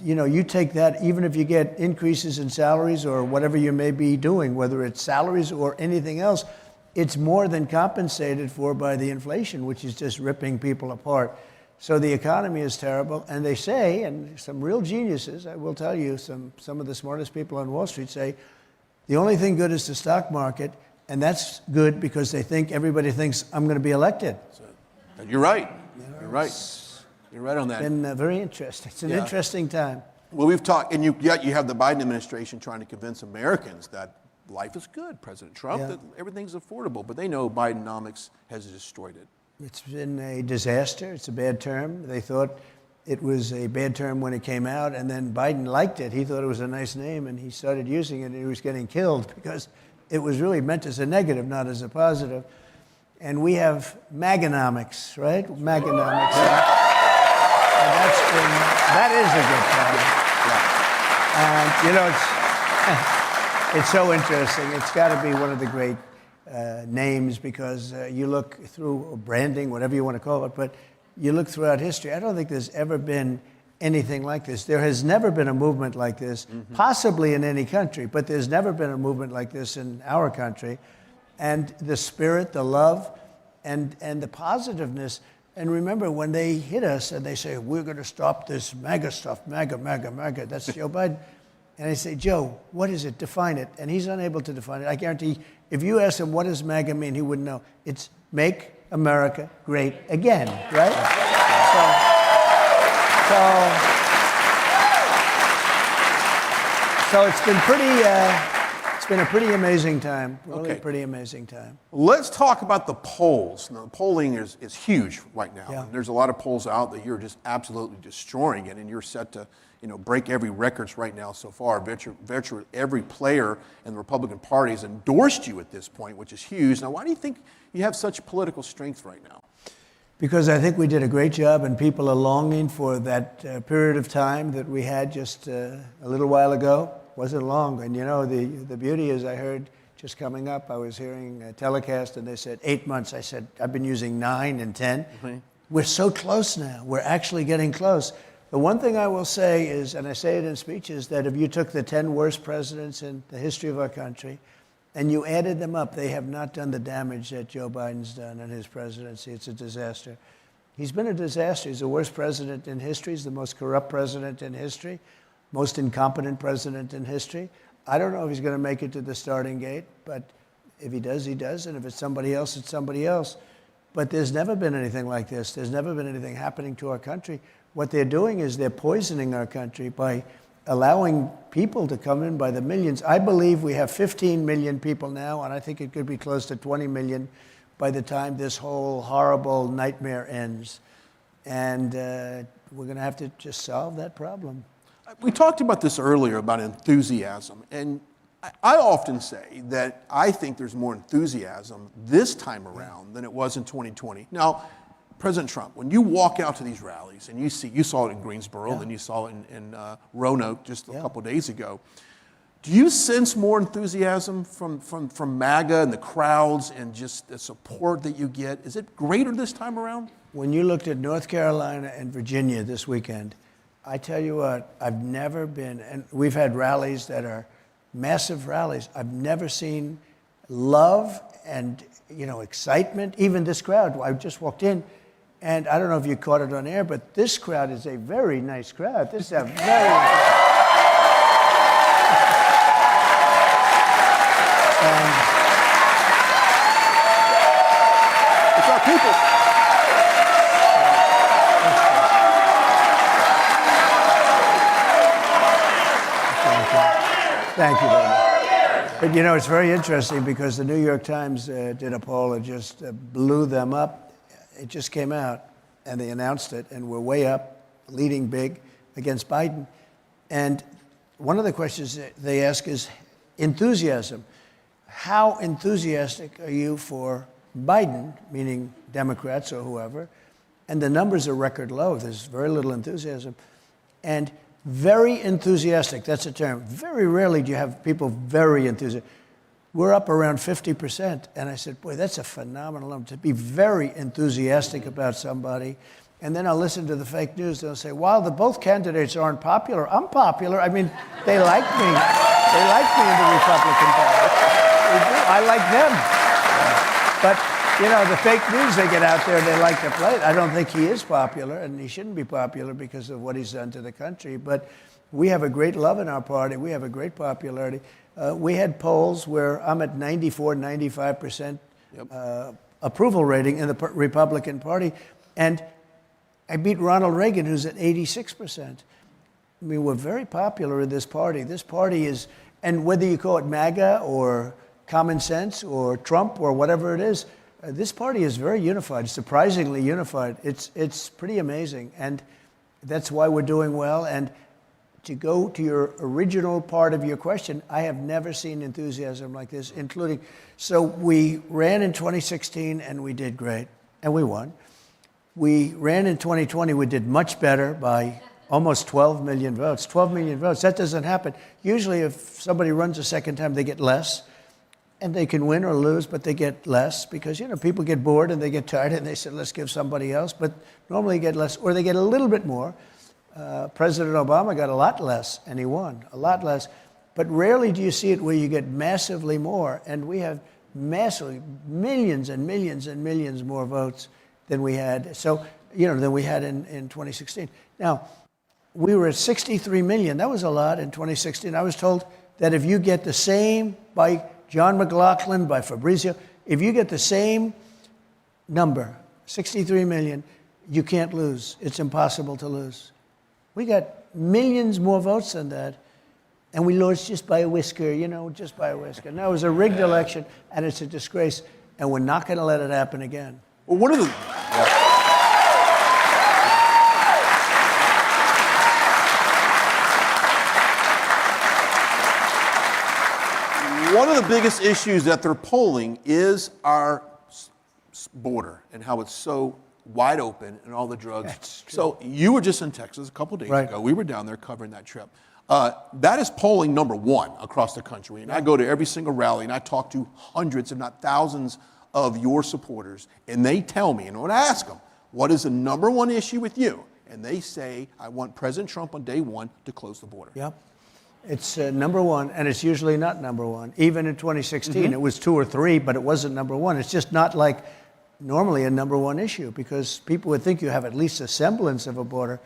you know, you take that, even if you get increases in salaries or whatever you may be doing, whether it's salaries or anything else, it's more than compensated for by the inflation, which is just ripping people apart. So the economy is terrible. And they say, and some real geniuses, I will tell you, some of the smartest people on Wall Street say, the only thing good is the stock market, and that's good because everybody thinks I'm going to be elected. And you're right. You're right. You're right on that. It's been very interesting. It's an interesting time. Well, we've talked, and you have the Biden administration trying to convince Americans that life is good, President Trump, that everything's affordable, but they know Bidenomics has destroyed it. It's been a disaster. It's a bad term. They thought it was a bad term when it came out, and then Biden liked it. He thought it was a nice name, and he started using it, and he was getting killed because it was really meant as a negative, not as a positive. And we have Maganomics, right? Maganomics. And that is a good time. And, you know, it's so interesting. It's got to be one of the great names because you look through branding, whatever you want to call it, but you look throughout history. I don't think there's ever been anything like this. There has never been a movement like this, possibly in any country, but there's never been a movement like this in our country. And the spirit, the love, and the positiveness. And remember, when they hit us and they say, we're going to stop this MAGA stuff, MAGA, that's Joe Biden. And I say, Joe, what is it? Define it. And he's unable to define it. I guarantee if you ask him, what does MAGA mean? He wouldn't know. It's Make America great again, right? So it's been it's been a pretty amazing time. Really Okay. pretty amazing time. Let's talk about the polls. Now, the polling is huge right now. Yeah. There's a lot of polls out that you're just absolutely destroying it, and you're set to break every records right now so far. Virtually every player in the Republican Party has endorsed you at this point, which is huge. Now, why do you think you have such political strength right now? Because I think we did a great job, and people are longing for that period of time that we had just a little while ago. Wasn't long, and the beauty is, I heard just coming up, I was hearing a telecast, and they said 8 months. I said, I've been using 9 and 10. Mm-hmm. We're so close now. We're actually getting close. The one thing I will say is, and I say it in speeches, that if you took the 10 worst presidents in the history of our country and you added them up, they have not done the damage that Joe Biden's done in his presidency. It's a disaster. He's been a disaster. He's the worst president in history. He's the most corrupt president in history, most incompetent president in history. I don't know if he's going to make it to the starting gate, but if he does, he does. And if it's somebody else, it's somebody else. But there's never been anything like this. There's never been anything happening to our country. What they're doing is they're poisoning our country by allowing people to come in by the millions. I believe we have 15 million people now, and I think it could be close to 20 million by the time this whole horrible nightmare ends. And we're going to have to just solve that problem. We talked about this earlier about enthusiasm, and I often say that I think there's more enthusiasm this time around than it was in 2020. Now, President Trump, when you walk out to these rallies and you saw it in Greensboro, then you saw it in Roanoke just a couple days ago. Do you sense more enthusiasm from MAGA and the crowds and just the support that you get? Is it greater this time around? When you looked at North Carolina and Virginia this weekend, I tell you what, I've never been, and we've had rallies that are massive rallies. I've never seen love and excitement. Even this crowd, I just walked in, and I don't know if you caught it on air, but this crowd is a very nice crowd. This is a very it's our people. Thank you very much. But it's very interesting because the New York Times did a poll that just blew them up. It just came out, and they announced it, and we're way up, leading big against Biden. And one of the questions they ask is enthusiasm. How enthusiastic are you for Biden, meaning Democrats or whoever? And the numbers are record low. There's very little enthusiasm. And very enthusiastic, that's a term. Very rarely do you have people very enthusiastic. We're up around 50%. And I said, boy, that's a phenomenal number, to be very enthusiastic about somebody. And then I'll listen to the fake news. They'll say, while both candidates aren't popular, I'm popular. I mean, they like me. They like me in the Republican Party. I like them. But, the fake news they get out there, they like to play it. I don't think he is popular, and he shouldn't be popular because of what he's done to the country. But we have a great love in our party. We have a great popularity. We had polls where I'm at 94, 95% approval rating in the Republican Party. And I beat Ronald Reagan, who's at 86%. I mean, we're very popular in this party. This party is, and whether you call it MAGA or Common Sense or Trump or whatever it is, this party is very unified, surprisingly unified. It's pretty amazing. And that's why we're doing well. And to go to your original part of your question, I have never seen enthusiasm like this, including, so we ran in 2016 and we did great, and we won. We ran in 2020, we did much better by almost 12 million votes. 12 million votes, that doesn't happen. Usually if somebody runs a second time, they get less. And they can win or lose, but they get less because, people get bored and they get tired and they said, let's give somebody else. But normally you get less, or they get a little bit more. President Obama got a lot less, and he won, a lot less. But rarely do you see it where you get massively more. And we have massively, millions and millions and millions more votes than we had. So, than we had in 2016. Now, we were at 63 million. That was a lot in 2016. I was told that if you get the same by John McLaughlin, by Fabrizio, if you get the same number, 63 million, you can't lose. It's impossible to lose. We got millions more votes than that, and we lost just by a whisker, just by a whisker. No, it was a rigged election, and it's a disgrace, and we're not going to let it happen again. Well, one of the biggest issues that they're polling is our border and how it's so wide open and all the drugs. So you were just in Texas a couple days ago. We were down there covering that trip. That is polling number one across the country. And I go to every single rally and I talk to hundreds, if not thousands, of your supporters. And they tell me, and when I ask them, what is the number one issue with you? And they say, I want President Trump on day one to close the border. Yep. It's number one, and it's usually not number one. Even in 2016, it was 2 or 3, but it wasn't number one. It's just not like normally a number one issue, because people would think you have at least a semblance of a border.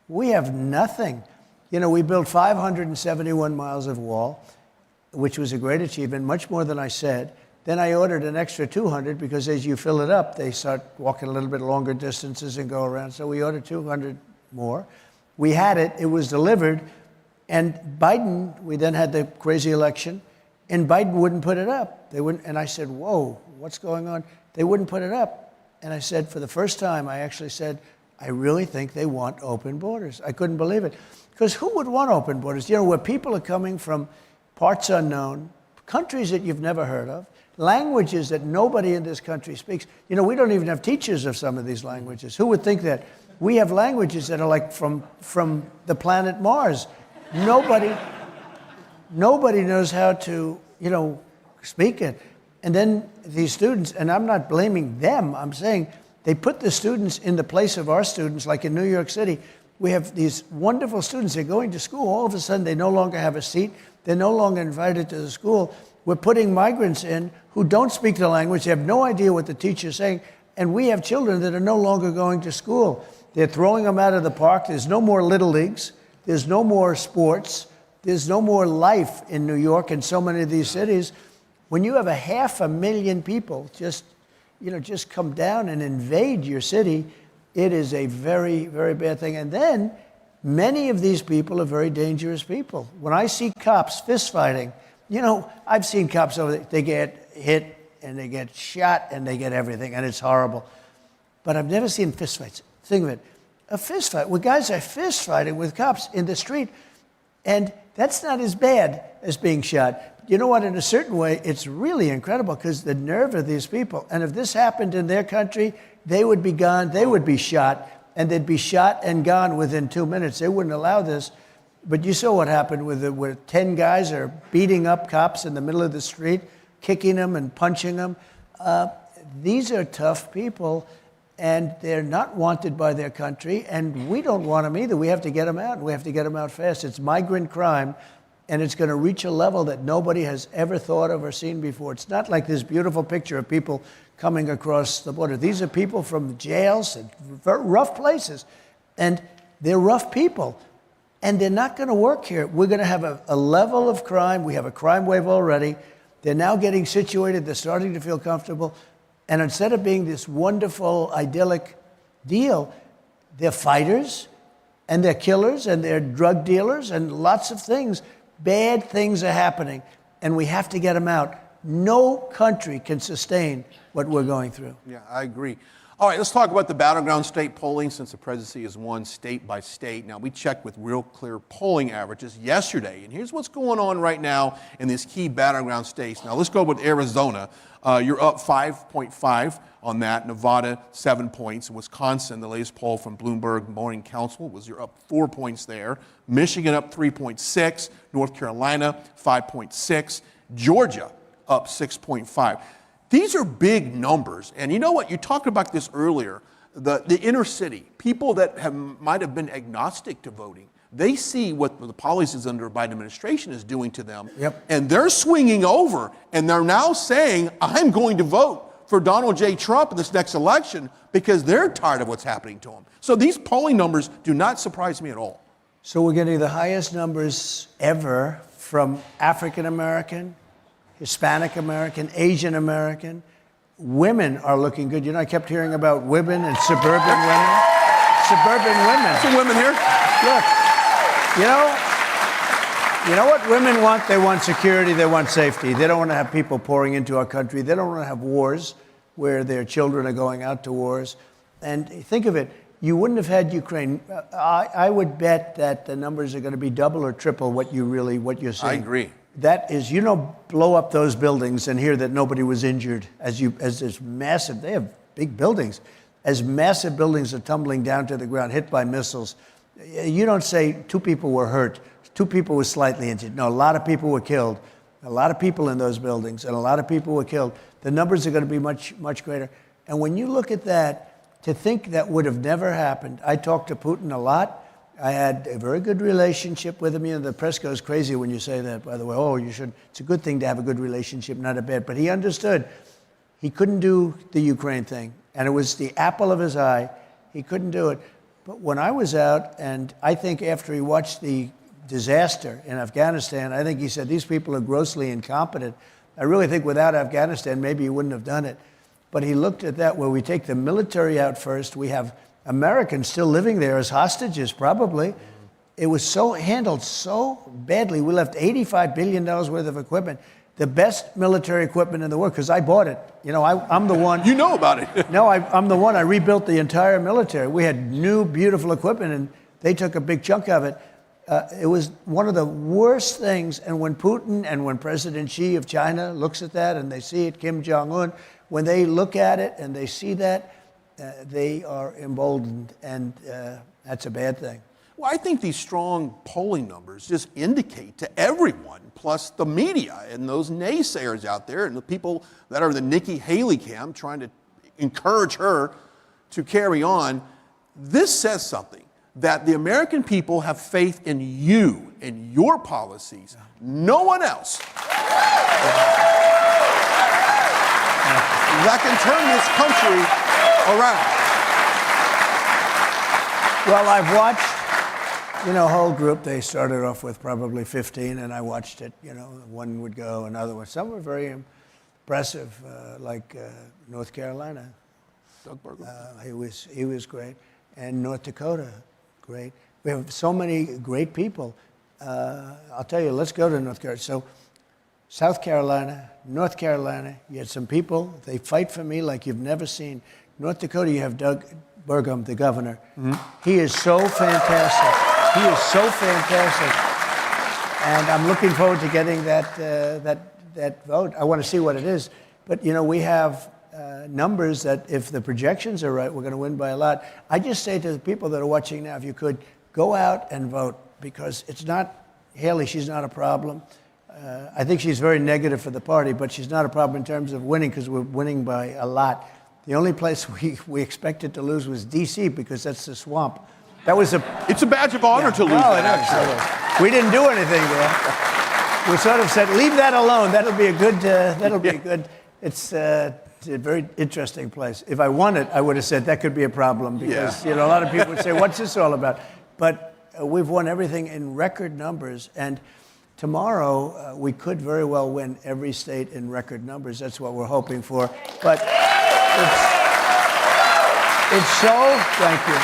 We have nothing. We built 571 miles of wall, which was a great achievement, much more than I said. Then I ordered an extra 200 because as you fill it up, they start walking a little bit longer distances and go around. So we ordered 200 more. We had it. It was delivered. And Biden, we then had the crazy election, and Biden wouldn't put it up. They wouldn't, and I said, whoa, what's going on? They wouldn't put it up. And I said, for the first time, I actually said, I really think they want open borders. I couldn't believe it. Because who would want open borders? Where people are coming from parts unknown, countries that you've never heard of, languages that nobody in this country speaks. We don't even have teachers of some of these languages. Who would think that? We have languages that are like from the planet Mars. Nobody knows how to, speak it. And then these students, and I'm not blaming them, I'm saying they put the students in the place of our students, like in New York City. We have these wonderful students, they're going to school, all of a sudden they no longer have a seat, they're no longer invited to the school. We're putting migrants in who don't speak the language, they have no idea what the teacher's saying, and we have children that are no longer going to school. They're throwing them out of the park, there's no more little leagues. There's no more sports. There's no more life in New York and so many of these cities. When you have 500,000 people just come down and invade your city, it is a very, very bad thing. And then many of these people are very dangerous people. When I see cops fist fighting, I've seen cops over there, they get hit and they get shot and they get everything, and it's horrible. But I've never seen fist fights. Think of it. A fist fight, where guys are fist fighting with cops in the street, and that's not as bad as being shot. You know what? In a certain way, it's really incredible because the nerve of these people. And if this happened in their country, they would be gone, they would be shot, and they'd be shot and gone within 2 minutes. They wouldn't allow this. But you saw what happened where 10 guys are beating up cops in the middle of the street, kicking them and punching them. These are tough people. And they're not wanted by their country, and we don't want them either. We have to get them out, and we have to get them out fast. It's migrant crime, and it's going to reach a level that nobody has ever thought of or seen before. It's not like this beautiful picture of people coming across the border. These are people from jails and rough places, and they're rough people, and they're not going to work here. We're going to have a level of crime. We have a crime wave already. They're now getting situated. They're starting to feel comfortable. And instead of being this wonderful, idyllic deal, they're fighters, and they're killers, and they're drug dealers, and lots of things. Bad things are happening, and we have to get them out. No country can sustain what we're going through. Yeah, I agree. All right, let's talk about the battleground state polling, since the presidency is won state by state. Now, we checked with Real Clear polling averages yesterday, and here's what's going on right now in these key battleground states. Now, let's go with Arizona. You're up 5.5 on that. Nevada, 7 points. Wisconsin, the latest poll from Bloomberg Morning Council, was you're up 4 points there. Michigan up 3.6. North Carolina, 5.6. Georgia up 6.5. These are big numbers. And you know what? You talked about this earlier. The inner city, people that might have been agnostic to voting, they see what the policies under the Biden administration is doing to them. Yep. And they're swinging over, and they're now saying, I'm going to vote for Donald J. Trump in this next election because they're tired of what's happening to him. So these polling numbers do not surprise me at all. So we're getting the highest numbers ever from African American, Hispanic American, Asian American. women are looking good. You know, I kept hearing about women and suburban women. Suburban women. Some women here. Look, you know what women want? They want security. They want safety. They don't want to have people pouring into our country. They don't want to have wars where their children are going out to wars. And think of it. You wouldn't have had Ukraine. I would bet that the numbers are going to be double or triple what you're seeing. I agree. That is, blow up those buildings and hear that nobody was injured as this massive, they have big buildings, as massive buildings are tumbling down to the ground, hit by missiles. You don't say 2 people were hurt, 2 people were slightly injured. No, a lot of people were killed. A lot of people in those buildings, and a lot of people were killed. The numbers are going to be much, much greater. And when you look at that, to think that would have never happened. I talked to Putin a lot. I had a very good relationship with him. You know, the press goes crazy when you say that, by the way. Oh, you should. It's a good thing to have a good relationship, not a bad. But he understood. He couldn't do the Ukraine thing. And it was the apple of his eye. He couldn't do it. But when I was out, and I think after he watched the disaster in Afghanistan, I think he said, these people are grossly incompetent. I really think without Afghanistan, maybe he wouldn't have done it. But he looked at that where we take the military out first. We have Americans still living there as hostages, probably. It was handled so badly. We left $85 billion worth of equipment, the best military equipment in the world, because I bought it. You know, I'm the one. You know about it. No, I'm the one. I rebuilt the entire military. We had new, beautiful equipment, and they took a big chunk of it. It was one of the worst things. And when Putin and when President Xi of China looks at that and they see it, Kim Jong-un, when they look at it and they see that, they are emboldened, and that's a bad thing. Well, I think these strong polling numbers just indicate to everyone, plus the media and those naysayers out there and the people that are the Nikki Haley camp trying to encourage her to carry on, this says something, that the American people have faith in you and your policies, no one else, that can turn this country around. Well, I've watched, a whole group. They started off with probably 15, and I watched it. One would go, another one. Some were very impressive, like North Carolina. Doug Burgum. He was great. And North Dakota, great. We have so many great people. I'll tell you, let's go to North Carolina. So South Carolina, North Carolina, you had some people, they fight for me like you've never seen. North Dakota, you have Doug Burgum, the governor. Mm-hmm. He is so fantastic. He is so fantastic. And I'm looking forward to getting that vote. I want to see what it is. But, we have numbers that if the projections are right, we're going to win by a lot. I just say to the people that are watching now, if you could, go out and vote, because it's not, Haley, she's not a problem. I think she's very negative for the party, but she's not a problem in terms of winning, because we're winning by a lot. The only place we expected to lose was D.C., because that's the swamp. That was It's a badge of honor to lose that, actually. We didn't do anything there. We sort of said, leave that alone. That'll be a good, it's a very interesting place. If I won it, I would have said that could be a problem, because a lot of people would say, what's this all about? But we've won everything in record numbers, and tomorrow we could very well win every state in record numbers. That's what we're hoping for. But it's so, thank you.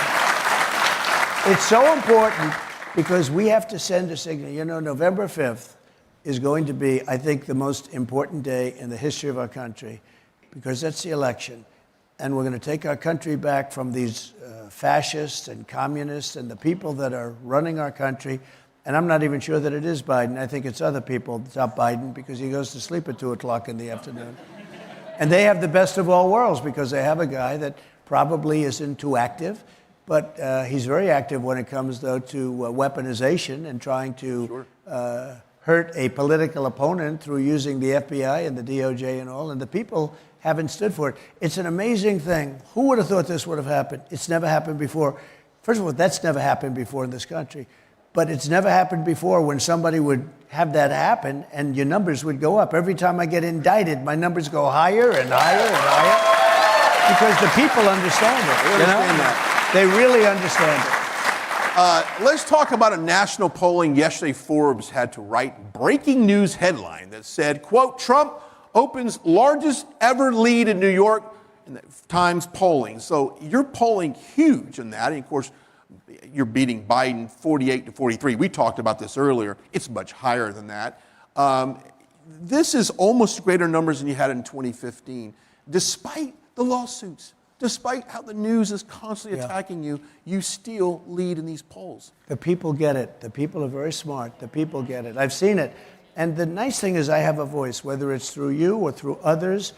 It's so important, because we have to send a signal. November 5th is going to be, I think, the most important day in the history of our country, because that's the election. And we're going to take our country back from these fascists and communists and the people that are running our country. And I'm not even sure that it is Biden. I think it's other people. It's not Biden, because he goes to sleep at 2 o'clock in the afternoon. And they have the best of all worlds, because they have a guy that probably isn't too active, but he's very active when it comes, though, to weaponization and trying to hurt a political opponent through using the FBI and the DOJ and all. And the people haven't stood for it. It's an amazing thing. Who would have thought this would have happened? It's never happened before. First of all, that's never happened before in this country. But it's never happened before when somebody would have that happen and your numbers would go up. Every time I get indicted, my numbers go higher and higher and higher, because the people understand it. They understand that. They really understand it. Let's talk about a national polling. Yesterday, Forbes had to write breaking news headline that said, quote, Trump opens largest ever lead in New York in the Times polling. So you're polling huge in that. And of course, you're beating Biden 48 to 43. We talked about this earlier. It's much higher than that. This is almost greater numbers than you had in 2015, despite the lawsuits. Despite how the news is constantly attacking you, you still lead in these polls. The people get it. The people are very smart. The people get it. I've seen it. And the nice thing is I have a voice, whether it's through you or through others.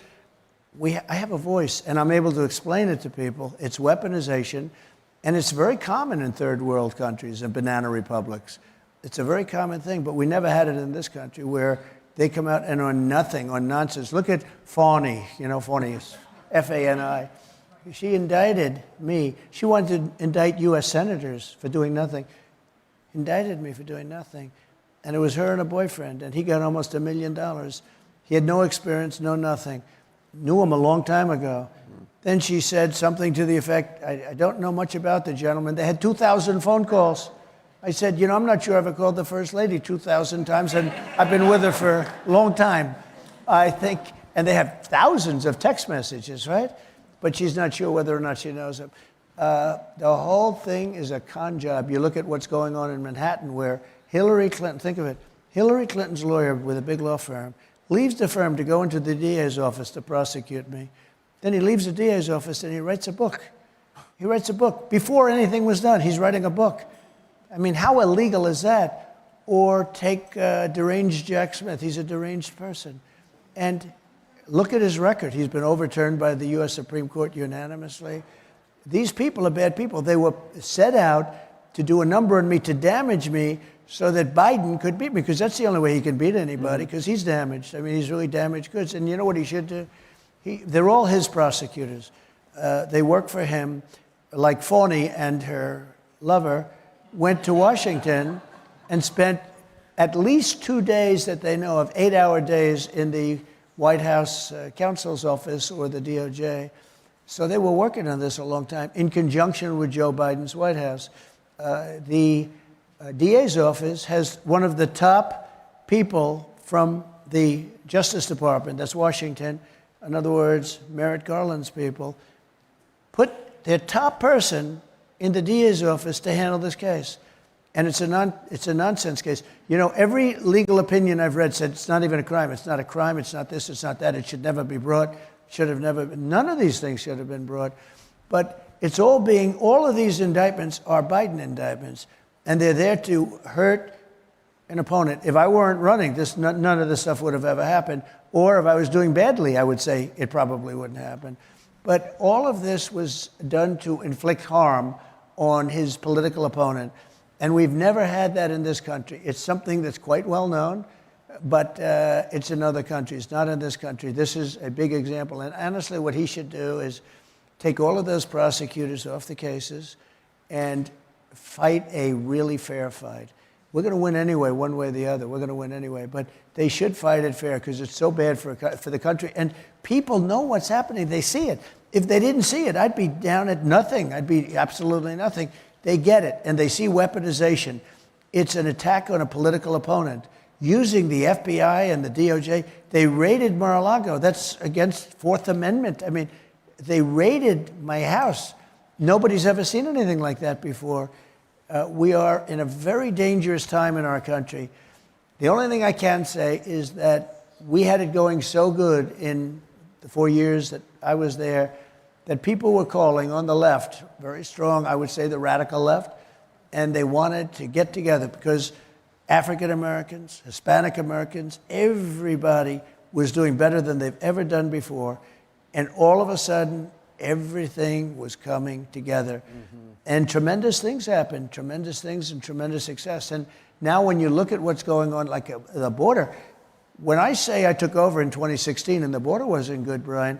I have a voice, and I'm able to explain it to people. It's weaponization, and it's very common in third world countries and banana republics. It's a very common thing, but we never had it in this country where they come out and on nothing, on nonsense. Look at Fani, Fani is F-A-N-I. She indicted me. She wanted to indict U.S. senators for doing nothing. Indicted me for doing nothing. And it was her and a boyfriend, and he got almost $1 million. He had no experience, no nothing. Knew him a long time ago. Then she said something to the effect, I don't know much about the gentleman. They had 2,000 phone calls. I said, I'm not sure I've ever called the First Lady 2,000 times, and I've been with her for a long time, I think. And they have thousands of text messages, right? But she's not sure whether or not she knows him. The whole thing is a con job. You look at what's going on in Manhattan where Hillary Clinton, think of it, Hillary Clinton's lawyer with a big law firm leaves the firm to go into the DA's office to prosecute me. Then he leaves the DA's office and he writes a book. He writes a book. Before anything was done, he's writing a book. I mean, how illegal is that? Or take deranged Jack Smith. He's a deranged person. And look at his record. He's been overturned by the U.S. Supreme Court unanimously. These people are bad people. They were set out to do a number on me, to damage me, so that Biden could beat me, because that's the only way he can beat anybody, because he's damaged. I mean, he's really damaged goods. And you know what he should do? They're all his prosecutors. They work for him, like Fani and her lover went to Washington and spent at least 2 days that they know of, 8-hour days in the White House counsel's office or the DOJ. So they were working on this a long time in conjunction with Joe Biden's White House. The DA's office has one of the top people from the Justice Department, that's Washington, in other words, Merrick Garland's people, put their top person in the DA's office to handle this case. And it's a nonsense case. Every legal opinion I've read said it's not even a crime. It's not a crime. It's not this. It's not that. It should never be brought. Should have never been. None of these things should have been brought. But it's all of these indictments are Biden indictments. And they're there to hurt an opponent. If I weren't running, none of this stuff would have ever happened. Or if I was doing badly, I would say it probably wouldn't happen. But all of this was done to inflict harm on his political opponent. And we've never had that in this country. It's something that's quite well known, but it's in other countries, not in this country. This is a big example. And honestly, what he should do is take all of those prosecutors off the cases and fight a really fair fight. We're going to win anyway, one way or the other. We're going to win anyway. But they should fight it fair because it's so bad for the country. And people know what's happening. They see it. If they didn't see it, I'd be down at nothing. I'd be absolutely nothing. They get it, and they see weaponization. It's an attack on a political opponent. Using the FBI and the DOJ, they raided Mar-a-Lago. That's against Fourth Amendment. I mean, they raided my house. Nobody's ever seen anything like that before. We are in a very dangerous time in our country. The only thing I can say is that we had it going so good in the 4 years that I was there that people were calling on the left, very strong, I would say the radical left, and they wanted to get together because African Americans, Hispanic Americans, everybody was doing better than they've ever done before. And all of a sudden, everything was coming together. Mm-hmm. And tremendous things happened, tremendous things and tremendous success. And now when you look at what's going on, like the border, when I say I took over in 2016 and the border wasn't good, Brian,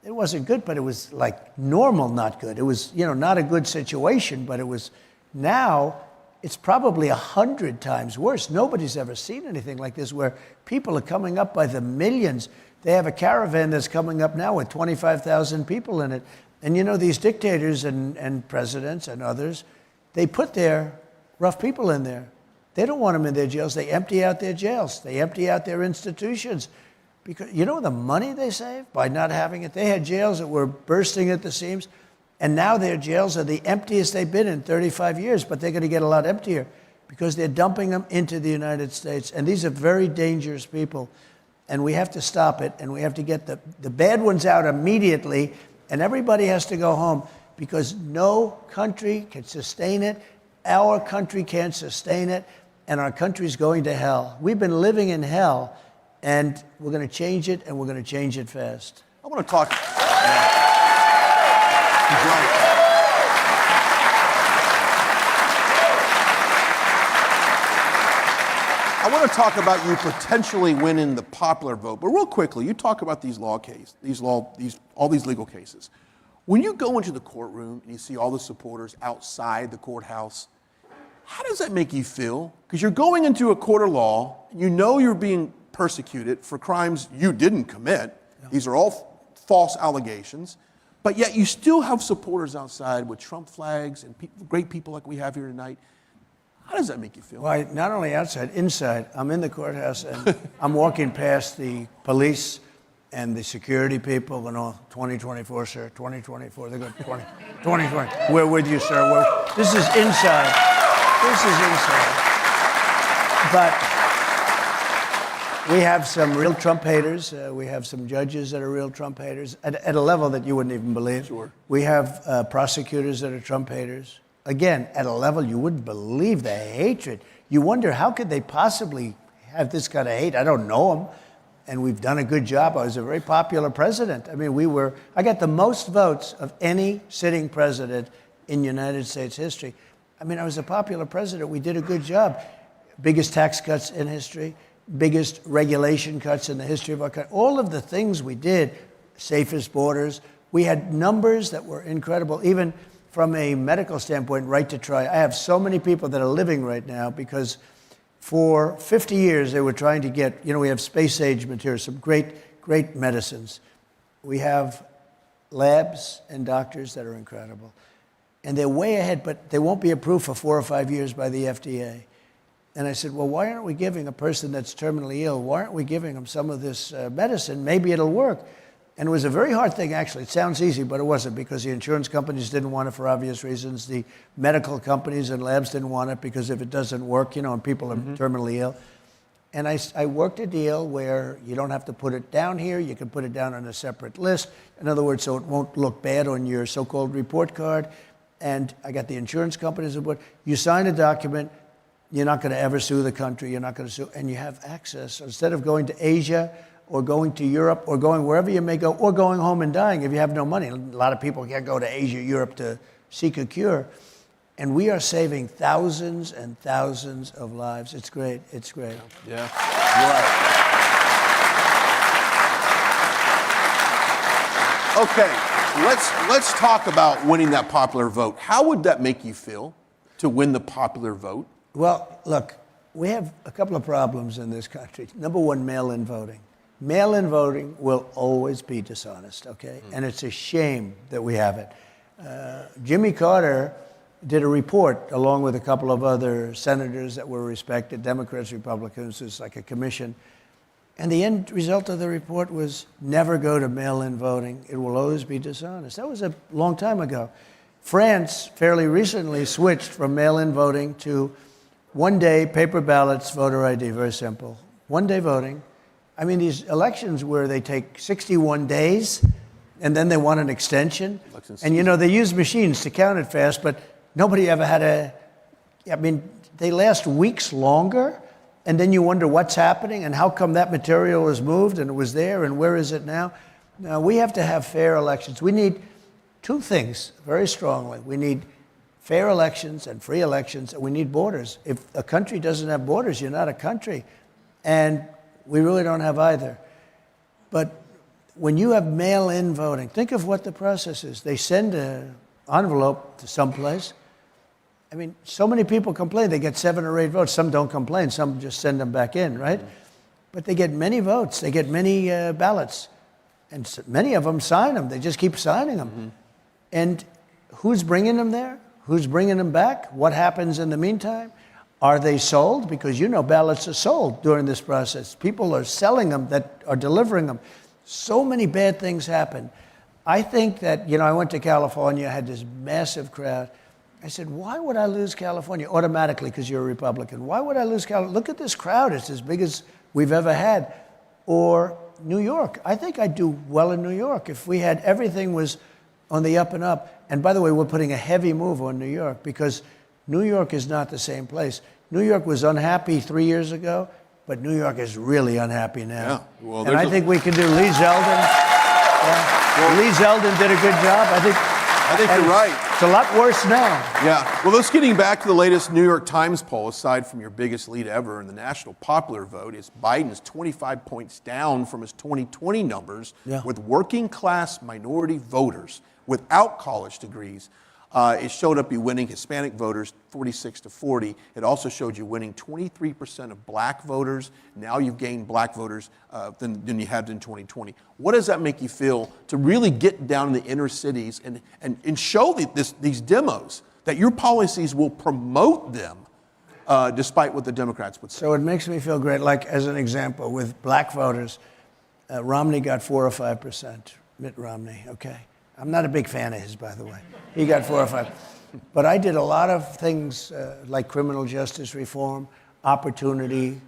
it wasn't good, but it was like normal, not good. It was, not a good situation, but it was now, it's probably 100 times worse. Nobody's ever seen anything like this where people are coming up by the millions. They have a caravan that's coming up now with 25,000 people in it. And these dictators and presidents and others, they put their rough people in there. They don't want them in their jails. They empty out their jails. They empty out their institutions. Because you know the money they saved by not having it? They had jails that were bursting at the seams, and now their jails are the emptiest they've been in 35 years, but they're going to get a lot emptier because they're dumping them into the United States. And these are very dangerous people, and we have to stop it, and we have to get the bad ones out immediately, and everybody has to go home because no country can sustain it. Our country can't sustain it, and our country's going to hell. We've been living in hell, and we're going to change it, and we're going to change it fast. I want to talk. He's right. I want to talk about you potentially winning the popular vote, but real quickly, you talk about these all these legal cases. When you go into the courtroom and you see all the supporters outside the courthouse, how does that make you feel? Because you're going into a court of law, you know you're being persecuted for crimes you didn't commit. Yeah. These are all false allegations, but yet you still have supporters outside with Trump flags and great people like we have here tonight. How does that make you feel? Well, not only outside, inside. I'm in the courthouse and I'm walking past the police and the security people and all. 2024, sir, 2024. They go 2020. We're with you, sir. This is inside. This is inside. But we have some real Trump haters. We have some judges that are real Trump haters at a level that you wouldn't even believe. Sure. We have prosecutors that are Trump haters. Again, at a level you wouldn't believe the hatred. You wonder, how could they possibly have this kind of hate? I don't know them. And we've done a good job. I was a very popular president. I mean, I got the most votes of any sitting president in United States history. I mean, I was a popular president. We did a good job. Biggest tax cuts in history, biggest regulation cuts in the history of our country. All of the things we did, safest borders. We had numbers that were incredible, even from a medical standpoint, right to try. I have so many people that are living right now because for 50 years they were trying to get, we have space-age materials, some great medicines. We have labs and doctors that are incredible. And they're way ahead, but they won't be approved for 4 or 5 years by the FDA. And I said, well, why aren't we giving a person that's terminally ill, why aren't we giving them some of this medicine? Maybe it'll work. And it was a very hard thing, actually. It sounds easy, but it wasn't, because the insurance companies didn't want it for obvious reasons. The medical companies and labs didn't want it because if it doesn't work, and people are terminally ill. And I worked a deal where you don't have to put it down here. You can put it down on a separate list. In other words, so it won't look bad on your so-called report card. And I got the insurance companies on board. You sign a document. You're not going to ever sue the country. You're not going to sue. And you have access. Instead of going to Asia or going to Europe or going wherever you may go or going home and dying if you have no money. A lot of people can't go to Asia, Europe to seek a cure. And we are saving thousands and thousands of lives. It's great. It's great. Yeah, you're right. Okay, let's talk about winning that popular vote. How would that make you feel to win the popular vote? Well, look, we have a couple of problems in this country. Number one, mail-in voting. Mail-in voting will always be dishonest, okay? And it's a shame that we have it. Jimmy Carter did a report along with a couple of other senators that were respected, Democrats, Republicans. It's like a commission. And the end result of the report was never go to mail-in voting. It will always be dishonest. That was a long time ago. France fairly recently switched from mail-in voting to one-day paper ballots, voter ID, very simple. One-day voting. I mean, these elections where they take 61 days and then they want an extension. And, they use machines to count it fast, but nobody ever had they last weeks longer. And then you wonder what's happening and how come that material was moved and it was there and where is it now? Now, we have to have fair elections. We need two things very strongly. We need fair elections and free elections, and we need borders. If a country doesn't have borders, you're not a country. And we really don't have either. But when you have mail-in voting, think of what the process is. They send an envelope to someplace. I mean, so many people complain. They get 7 or 8 votes. Some don't complain. Some just send them back in, right? But they get many votes. They get many ballots. And many of them sign them. They just keep signing them. And who's bringing them there? Who's bringing them back? What happens in the meantime? Are they sold? Because ballots are sold during this process. People are selling them that are delivering them. So many bad things happen. I think that, I went to California, I had this massive crowd. I said, why would I lose California? Automatically, because you're a Republican. Why would I lose California? Look at this crowd. It's as big as we've ever had. Or New York. I think I'd do well in New York if we had everything was on the up and up. And by the way, we're putting a heavy move on New York because New York is not the same place. New York was unhappy 3 years ago, but New York is really unhappy now. Yeah. Well, and I think we can do Lee Zeldin. Lee Zeldin did a good job. I think you're right. It's a lot worse now. Yeah. Well, let's getting back to the latest New York Times poll. Aside from your biggest lead ever in the national popular vote, is Biden's 25 points down from his 2020 numbers with working class minority voters without college degrees. It showed up you winning Hispanic voters 46-40. It also showed you winning 23% of black voters. Now you've gained black voters than you had in 2020. What does that make you feel to really get down in the inner cities and show these demos that your policies will promote them despite what the Democrats would say? So it makes me feel great. Like, as an example, with black voters, Romney got 4 or 5%. Mitt Romney, okay? I'm not a big fan of his, by the way. He got 4 or 5. But I did a lot of things like criminal justice reform, opportunity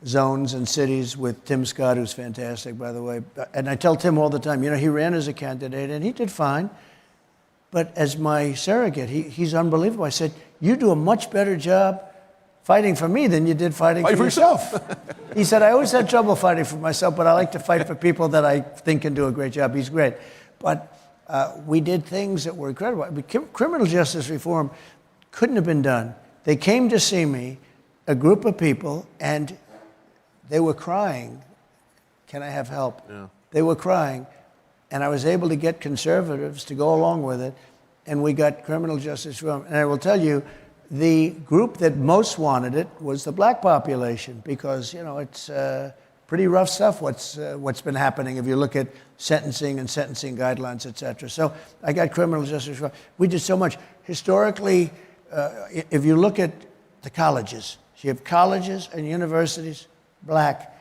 zones in cities with Tim Scott, who's fantastic, by the way. And I tell Tim all the time, he ran as a candidate and he did fine. But as my surrogate, he's unbelievable. I said, you do a much better job fighting for me than you did fighting for yourself. He said, I always had trouble fighting for myself, but I like to fight for people that I think can do a great job. He's great. But we did things that were incredible. Criminal justice reform couldn't have been done. They came to see me, a group of people, and they were crying. Can I have help? Yeah. They were crying. And I was able to get conservatives to go along with it, and we got criminal justice reform. And I will tell you, the group that most wanted it was the black population, because, it's pretty rough stuff what's been happening if you look at sentencing and sentencing guidelines, et cetera. So I got criminal justice reform. We did so much. Historically, if you look at the colleges, you have colleges and universities, black.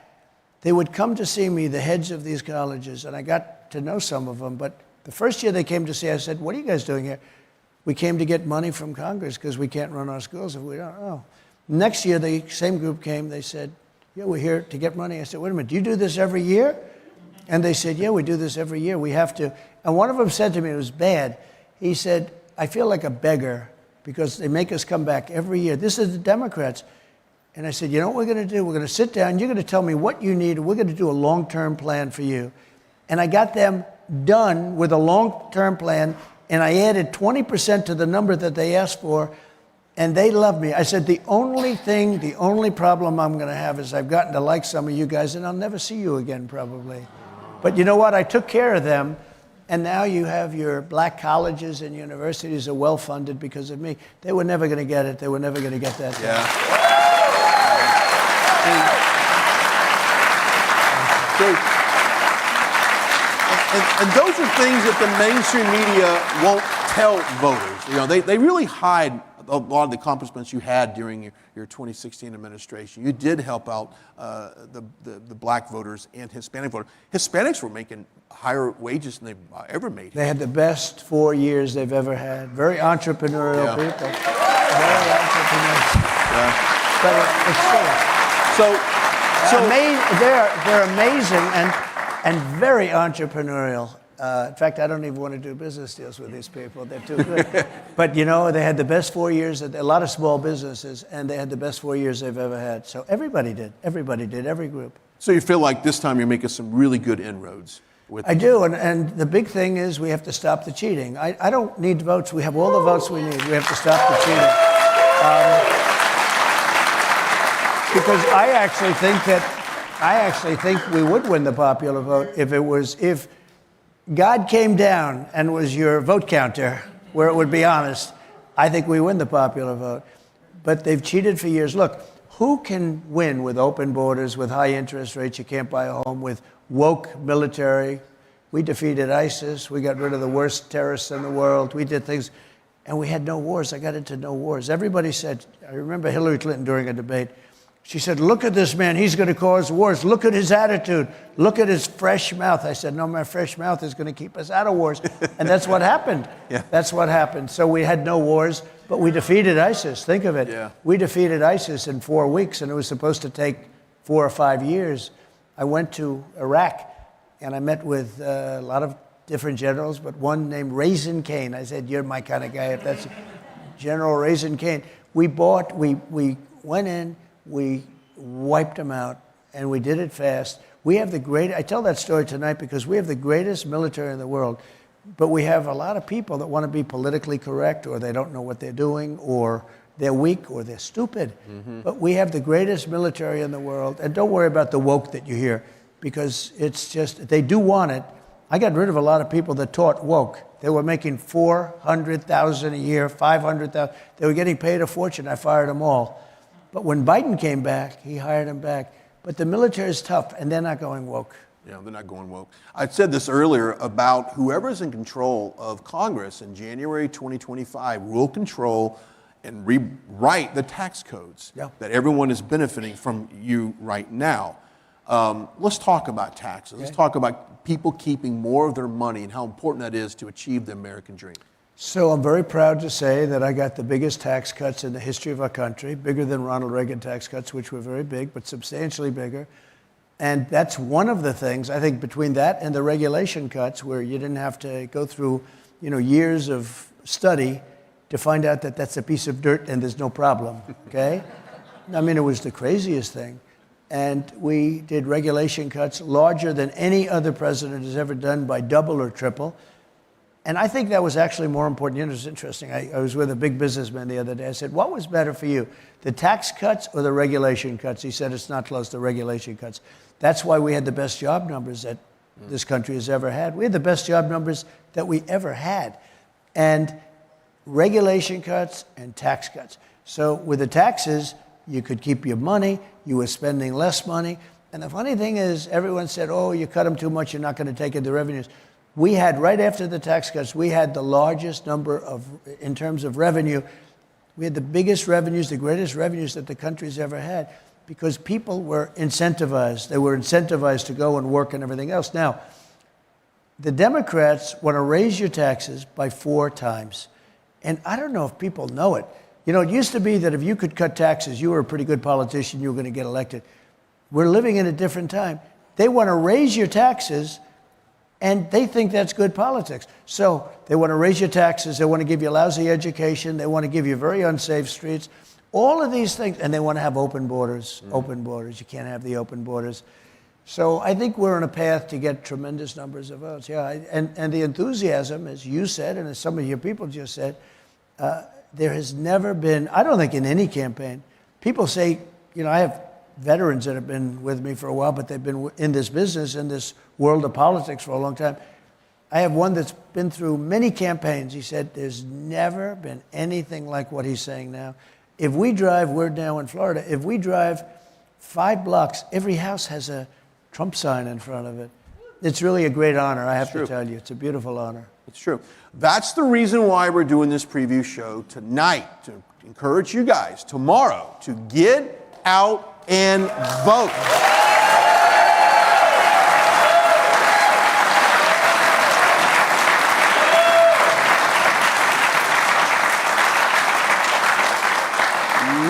They would come to see me, the heads of these colleges, and I got to know some of them. But the first year they came to see, I said, what are you guys doing here? We came to get money from Congress because we can't run our schools if we don't know. Next year, the same group came. They said, yeah, we're here to get money. I said, wait a minute, do you do this every year? And they said, yeah, we do this every year. We have to. And one of them said to me, it was bad. He said, I feel like a beggar because they make us come back every year. This is the Democrats. And I said, you know what we're going to do? We're going to sit down. You're going to tell me what you need. We're going to do a long-term plan for you. And I got them done with a long-term plan. And I added 20% to the number that they asked for. And they love me. I said, the only problem I'm going to have is I've gotten to like some of you guys, and I'll never see you again, probably. But you know what? I took care of them, and now you have your black colleges and universities are well-funded because of me. They were never going to get it. They were never going to get that. Yeah. And those are things that the mainstream media won't tell voters. They really hide a lot of the accomplishments you had during your 2016 administration. You did help out the black voters and Hispanic voters. Hispanics were making higher wages than they've ever made. They had the best 4 years they've ever had. Very entrepreneurial people. Very entrepreneurial. Yeah. They're amazing and very entrepreneurial. In fact, I don't even want to do business deals with these people. They're too good. But, they had the best 4 years, a lot of small businesses, and they had the best 4 years they've ever had. So everybody did, every group. So you feel like this time you're making some really good inroads? I do, and the big thing is we have to stop the cheating. I don't need votes. We have all the votes we need. We have to stop the cheating. Because I actually think we would win the popular vote if God came down and was your vote counter, where it would be honest. I think we win the popular vote. But they've cheated for years. Look, who can win with open borders, with high interest rates, you can't buy a home, with woke military? We defeated ISIS. We got rid of the worst terrorists in the world. We did things. and we had no wars. I got into no wars. Everybody said, I remember Hillary Clinton during a debate, she said, look at this man, he's going to cause wars. Look at his attitude. Look at his fresh mouth. I said, no, my fresh mouth is going to keep us out of wars. And that's what happened. Yeah. That's what happened. So we had no wars, but we defeated ISIS. Think of it. Yeah. We defeated ISIS in 4 weeks, and it was supposed to take 4 or 5 years. I went to Iraq, and I met with a lot of different generals, but one named Raisin Cain. I said, you're my kind of guy, if that's General Raisin Cain. We went in, we wiped them out, and we did it fast. We have I tell that story tonight because we have the greatest military in the world, but we have a lot of people that want to be politically correct, or they don't know what they're doing, or they're weak, or they're stupid. Mm-hmm. But we have the greatest military in the world, and don't worry about the woke that you hear, because it's just, they do want it. I got rid of a lot of people that taught woke. They were making $400,000 a year, $500,000. They were getting paid a fortune. I fired them all. But when Biden came back, he hired them back. But the military is tough, and they're not going woke. Yeah, they're not going woke. I said this earlier about whoever's in control of Congress in January 2025 will control and rewrite the tax codes that everyone is benefiting from you right now. Let's talk about taxes. Okay. Let's talk about people keeping more of their money and how important that is to achieve the American dream. So I'm very proud to say that I got the biggest tax cuts in the history of our country, bigger than Ronald Reagan tax cuts, which were very big, but substantially bigger. And that's one of the things, I think, between that and the regulation cuts, where you didn't have to go through, years of study to find out that that's a piece of dirt and there's no problem, okay? I mean, it was the craziest thing. And we did regulation cuts larger than any other president has ever done, by double or triple. And I think that was actually more important. It was interesting. I was with a big businessman the other day. I said, what was better for you, the tax cuts or the regulation cuts? He said, it's not close, the regulation cuts. That's why we had the best job numbers that this country has ever had. We had the best job numbers that we ever had. And regulation cuts and tax cuts. So with the taxes, you could keep your money. You were spending less money. And the funny thing is, everyone said, oh, you cut them too much, you're not going to take in the revenues. We had, right after the tax cuts, we had the largest number in terms of revenue. We had the biggest revenues, the greatest revenues that the country's ever had, because people were incentivized. They were incentivized to go and work and everything else. Now, the Democrats want to raise your taxes by 4 times. And I don't know if people know it. It used to be that if you could cut taxes, you were a pretty good politician, you were going to get elected. We're living in a different time. They want to raise your taxes, and they think that's good politics. So they want to raise your taxes, they want to give you a lousy education, they want to give you very unsafe streets, all of these things, and they want to have open borders. Open borders. You can't have the open borders. So I think we're on a path to get tremendous numbers of votes. Yeah, and the enthusiasm, as you said, and as some of your people just said, there has never been, I don't think in any campaign, people say, I have veterans that have been with me for a while, but they've been in this business, in this world of politics for a long time. I have one that's been through many campaigns. He said, there's never been anything like what he's saying now. If we drive, we're now in Florida, if we drive 5 blocks, every house has a Trump sign in front of it. It's really a great honor, I have to tell you. It's a beautiful honor. It's true. That's the reason why we're doing this preview show tonight, to encourage you guys tomorrow to get out and vote.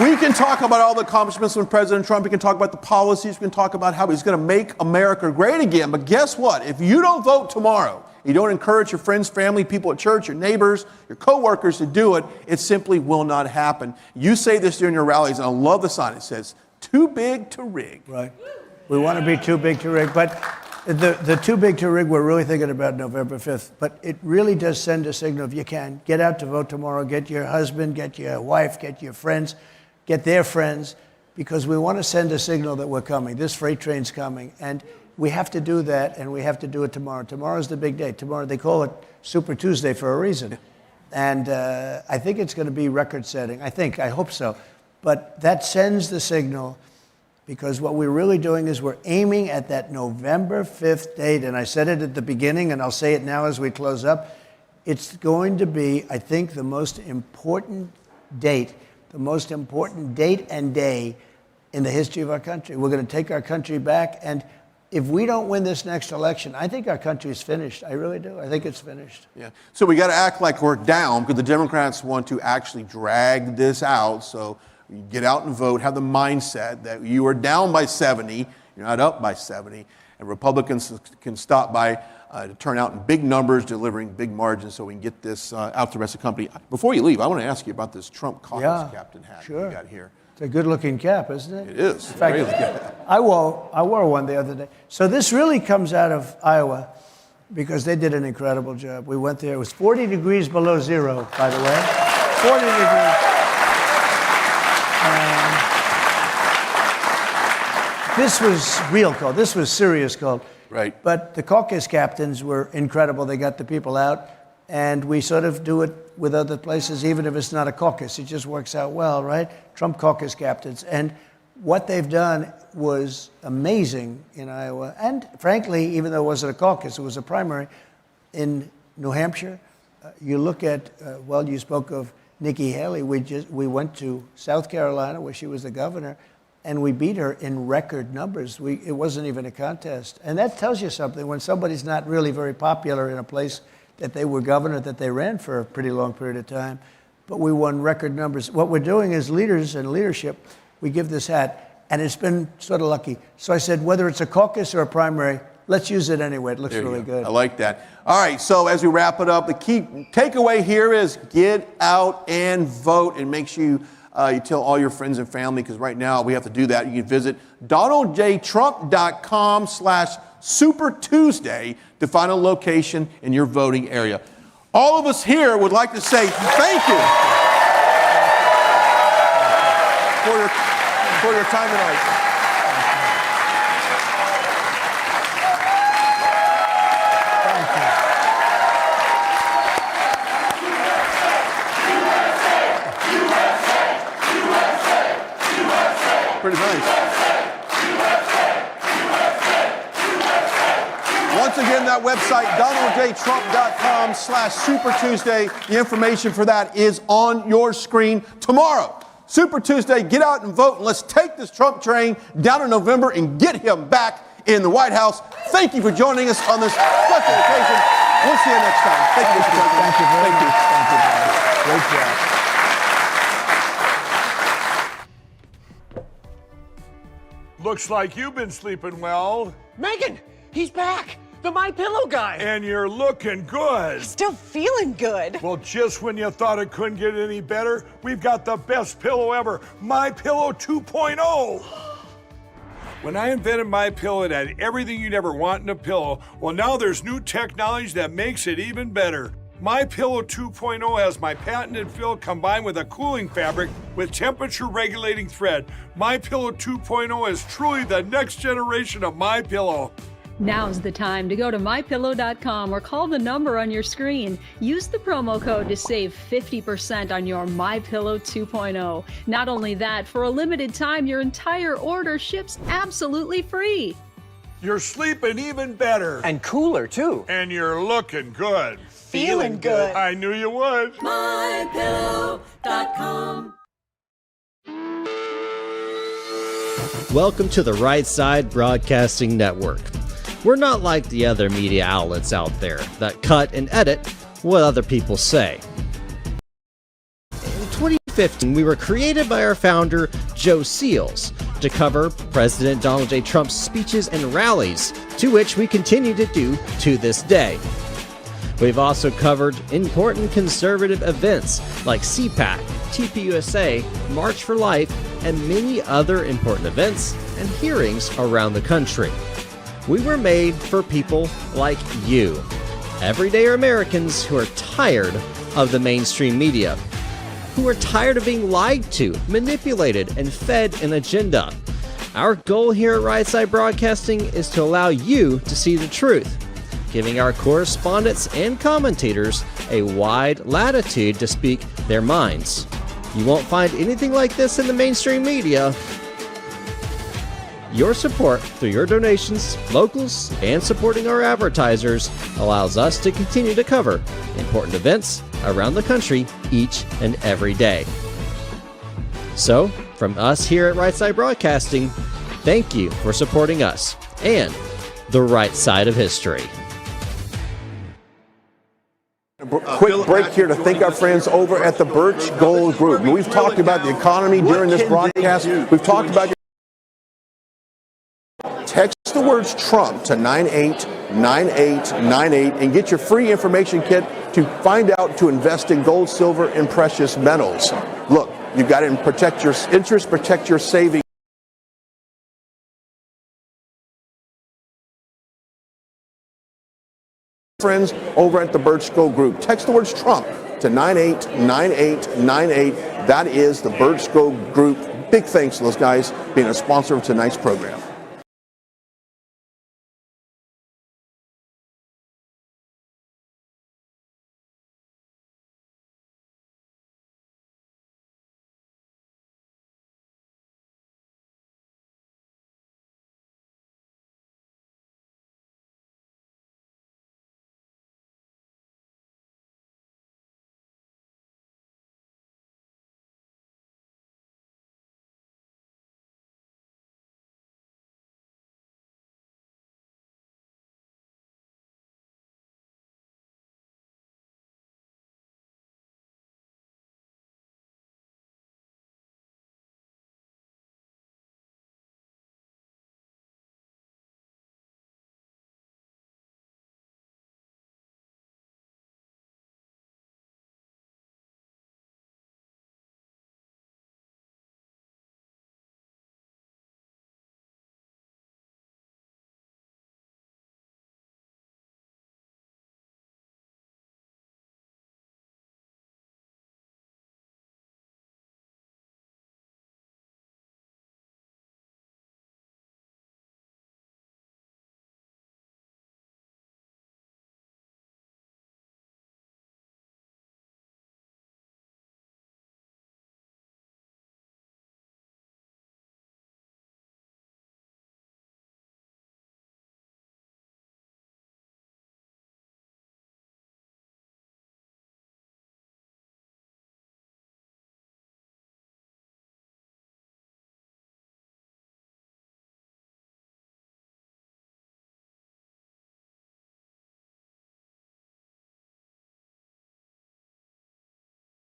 We can talk about all the accomplishments of President Trump. We can talk about the policies. We can talk about how he's going to make America great again. But guess what? If you don't vote tomorrow, you don't encourage your friends, family, people at church, your neighbors, your coworkers to do it, it simply will not happen. You say this during your rallies, and I love the sign. It says, too big to rig. Right. We want to be too big to rig. But the too big to rig, we're really thinking about November 5th. But it really does send a signal. If you can, get out to vote tomorrow. Get your husband, get your wife, get your friends, get their friends, because we want to send a signal that we're coming. This freight train's coming. And we have to do that, and we have to do it tomorrow. Tomorrow's the big day. Tomorrow, they call it Super Tuesday for a reason. And I think it's going to be record-setting. I hope so. But that sends the signal, because what we're really doing is we're aiming at that November 5th date. And I said it at the beginning, and I'll say it now as we close up. It's going to be, I think, the most important date and day in the history of our country. We're going to take our country back, and if we don't win this next election, I think our country is finished. I really do. I think it's finished. Yeah. So we got to act like we're down, because the Democrats want to actually drag this out. So you get out and vote, have the mindset that you are down by 70, you're not up by 70, and Republicans can stop by to turn out in big numbers, delivering big margins, so we can get this out to the rest of the company. Before you leave, I want to ask you about this Trump caucus captain hat you got here. It's a good-looking cap, isn't it? It is. In fact, really good. I wore one the other day. So this really comes out of Iowa, because they did an incredible job. We went there. It was 40 degrees below zero, by the way. 40 degrees. This was real cold. This was serious cold. Right. But the caucus captains were incredible. They got the people out. And we sort of do it with other places, even if it's not a caucus. It just works out well, right? Trump caucus captains. And what they've done was amazing in Iowa. And frankly, even though it wasn't a caucus, it was a primary. In New Hampshire, you look at, you spoke of Nikki Haley. We went to South Carolina, where she was the governor, and we beat her in record numbers. It wasn't even a contest. And that tells you something. When somebody's not really very popular in a place that they were governor, that they ran for a pretty long period of time, but we won record numbers. What we're doing as leaders and leadership, we give this hat, and it's been sort of lucky. So I said, whether it's a caucus or a primary, let's use it anyway. It looks really good. I like that. All right, so as we wrap it up, the key takeaway here is get out and vote, and make sure you tell all your friends and family, because right now we have to do that. You can visit DonaldJTrump.com/Super Tuesday to find a location in your voting area. All of us here would like to say thank you for your time tonight. Pretty nice. Once again, that website, DonaldJTrump.com/Super Tuesday. The information for that is on your screen tomorrow. Super Tuesday, get out and vote, and let's take this Trump train down in November and get him back in the White House. Thank you for joining us on this special occasion. We'll see you next time. Thank you, Mr. President. Thank you very much. Thank you, Bob. Great job. Looks like you've been sleeping well. Megan, he's back. The My Pillow guy. And you're looking good. Still feeling good. Well, just when you thought it couldn't get any better, we've got the best pillow ever, My Pillow 2.0. When I invented My Pillow, it had everything you'd ever want in a pillow. Well, now there's new technology that makes it even better. My Pillow 2.0 has my patented fill combined with a cooling fabric with temperature regulating thread. My Pillow 2.0 is truly the next generation of My Pillow. Now's the time to go to mypillow.com or call the number on your screen. Use the promo code to save 50% on your My Pillow 2.0. Not only that, for a limited time, your entire order ships absolutely free. You're sleeping even better. And cooler, too. And you're looking good. Feeling good. I knew you would. mypillow.com. Welcome to the Right Side Broadcasting Network. We're not like the other media outlets out there that cut and edit what other people say. In 2015, we were created by our founder, Joe Seals, to cover President Donald J. Trump's speeches and rallies, to which we continue to do to this day. We've also covered important conservative events like CPAC, TPUSA, March for Life, and many other important events and hearings around the country. We were made for people like you, everyday Americans who are tired of the mainstream media, who are tired of being lied to, manipulated, and fed an agenda. Our goal here at Right Side Broadcasting is to allow you to see the truth, giving our correspondents and commentators a wide latitude to speak their minds. You won't find anything like this in the mainstream media. Your support through your donations, locals, and supporting our advertisers allows us to continue to cover important events around the country each and every day. So, from us here at Right Side Broadcasting, thank you for supporting us and the right side of history. Quick break here to thank our friends over at the Birch Gold Group. We've talked about the economy during this broadcast. We've talked about text the words Trump to 989898 and get your free information kit to find out to invest in gold, silver, and precious metals. Look, you've got to protect your interest, protect your savings. Friends over at the Birch Gold Group. Text the words Trump to 989898. That is the Birch Gold Group. Big thanks to those guys being a sponsor of tonight's program.